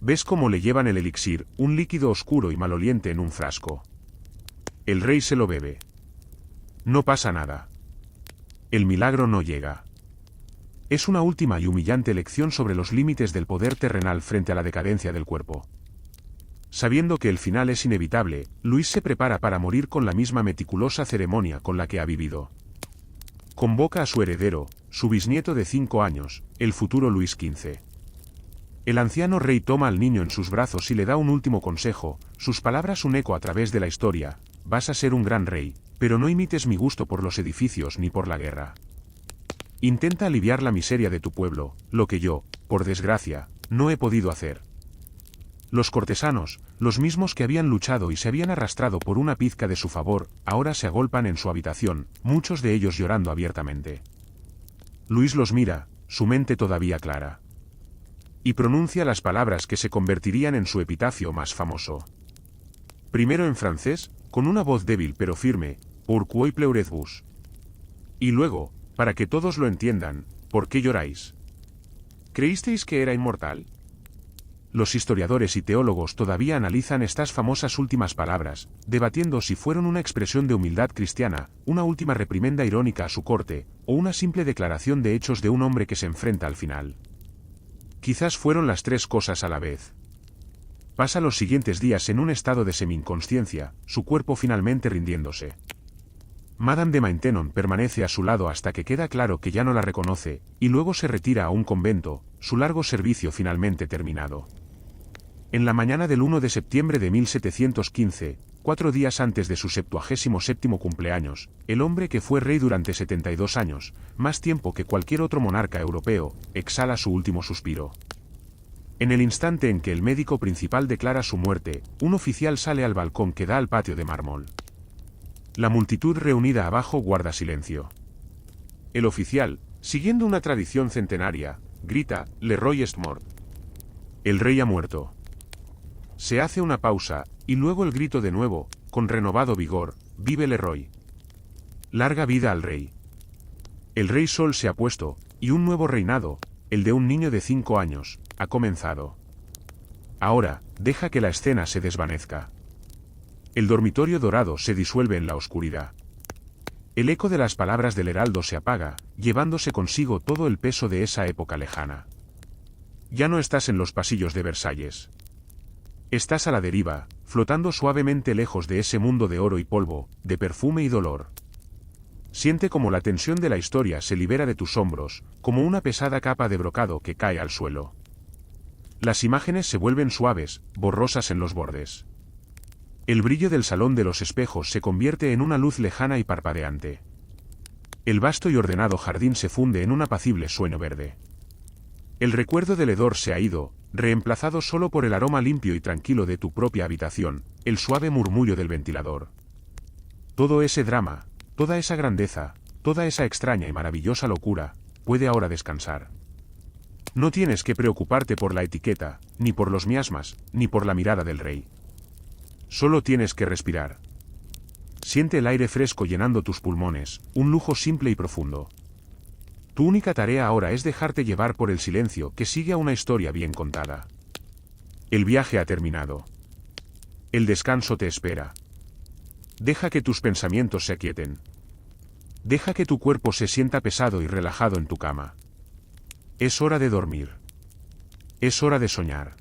¿Ves cómo le llevan el elixir, un líquido oscuro y maloliente en un frasco? El rey se lo bebe. No pasa nada. El milagro no llega. Es una última y humillante lección sobre los límites del poder terrenal frente a la decadencia del cuerpo. Sabiendo que el final es inevitable, Luis se prepara para morir con la misma meticulosa ceremonia con la que ha vivido. Convoca a su heredero, su bisnieto de 5 años, el futuro Luis XV. El anciano rey toma al niño en sus brazos y le da un último consejo, sus palabras un eco a través de la historia: vas a ser un gran rey, pero no imites mi gusto por los edificios ni por la guerra. Intenta aliviar la miseria de tu pueblo, lo que yo, por desgracia, no he podido hacer. Los cortesanos, los mismos que habían luchado y se habían arrastrado por una pizca de su favor, ahora se agolpan en su habitación, muchos de ellos llorando abiertamente. Luis los mira, su mente todavía clara. Y pronuncia las palabras que se convertirían en su epitafio más famoso. Primero en francés, con una voz débil pero firme: Pourquoi pleurez-vous? Y luego, para que todos lo entiendan: ¿por qué lloráis? ¿Creísteis que era inmortal? Los historiadores y teólogos todavía analizan estas famosas últimas palabras, debatiendo si fueron una expresión de humildad cristiana, una última reprimenda irónica a su corte, o una simple declaración de hechos de un hombre que se enfrenta al final. Quizás fueron las tres cosas a la vez. Pasa los siguientes días en un estado de semi-inconsciencia, su cuerpo finalmente rindiéndose. Madame de Maintenon permanece a su lado hasta que queda claro que ya no la reconoce, y luego se retira a un convento, su largo servicio finalmente terminado. En la mañana del 1 de septiembre de 1715, 4 días antes de su 77º cumpleaños, el hombre que fue rey durante 72 años, más tiempo que cualquier otro monarca europeo, exhala su último suspiro. En el instante en que el médico principal declara su muerte, un oficial sale al balcón que da al patio de mármol. La multitud reunida abajo guarda silencio. El oficial, siguiendo una tradición centenaria, grita: Le roi est mort. El rey ha muerto. Se hace una pausa, y luego el grito de nuevo, con renovado vigor: Vive le roi. Larga vida al rey. El rey Sol se ha puesto, y un nuevo reinado, el de un niño de 5 años, ha comenzado. Ahora, deja que la escena se desvanezca. El dormitorio dorado se disuelve en la oscuridad. El eco de las palabras del heraldo se apaga, llevándose consigo todo el peso de esa época lejana. Ya no estás en los pasillos de Versalles. Estás a la deriva, flotando suavemente lejos de ese mundo de oro y polvo, de perfume y dolor. Siente como la tensión de la historia se libera de tus hombros, como una pesada capa de brocado que cae al suelo. Las imágenes se vuelven suaves, borrosas en los bordes. El brillo del salón de los espejos se convierte en una luz lejana y parpadeante. El vasto y ordenado jardín se funde en un apacible sueño verde. El recuerdo del hedor se ha ido, reemplazado solo por el aroma limpio y tranquilo de tu propia habitación, el suave murmullo del ventilador. Todo ese drama, Toda esa grandeza, toda esa extraña y maravillosa locura, puede ahora descansar. No tienes que preocuparte por la etiqueta, ni por los miasmas, ni por la mirada del rey. Solo tienes que respirar. Siente el aire fresco llenando tus pulmones, un lujo simple y profundo. Tu única tarea ahora es dejarte llevar por el silencio que sigue a una historia bien contada. El viaje ha terminado. El descanso te espera. Deja que tus pensamientos se aquieten. Deja que tu cuerpo se sienta pesado y relajado en tu cama. Es hora de dormir. Es hora de soñar.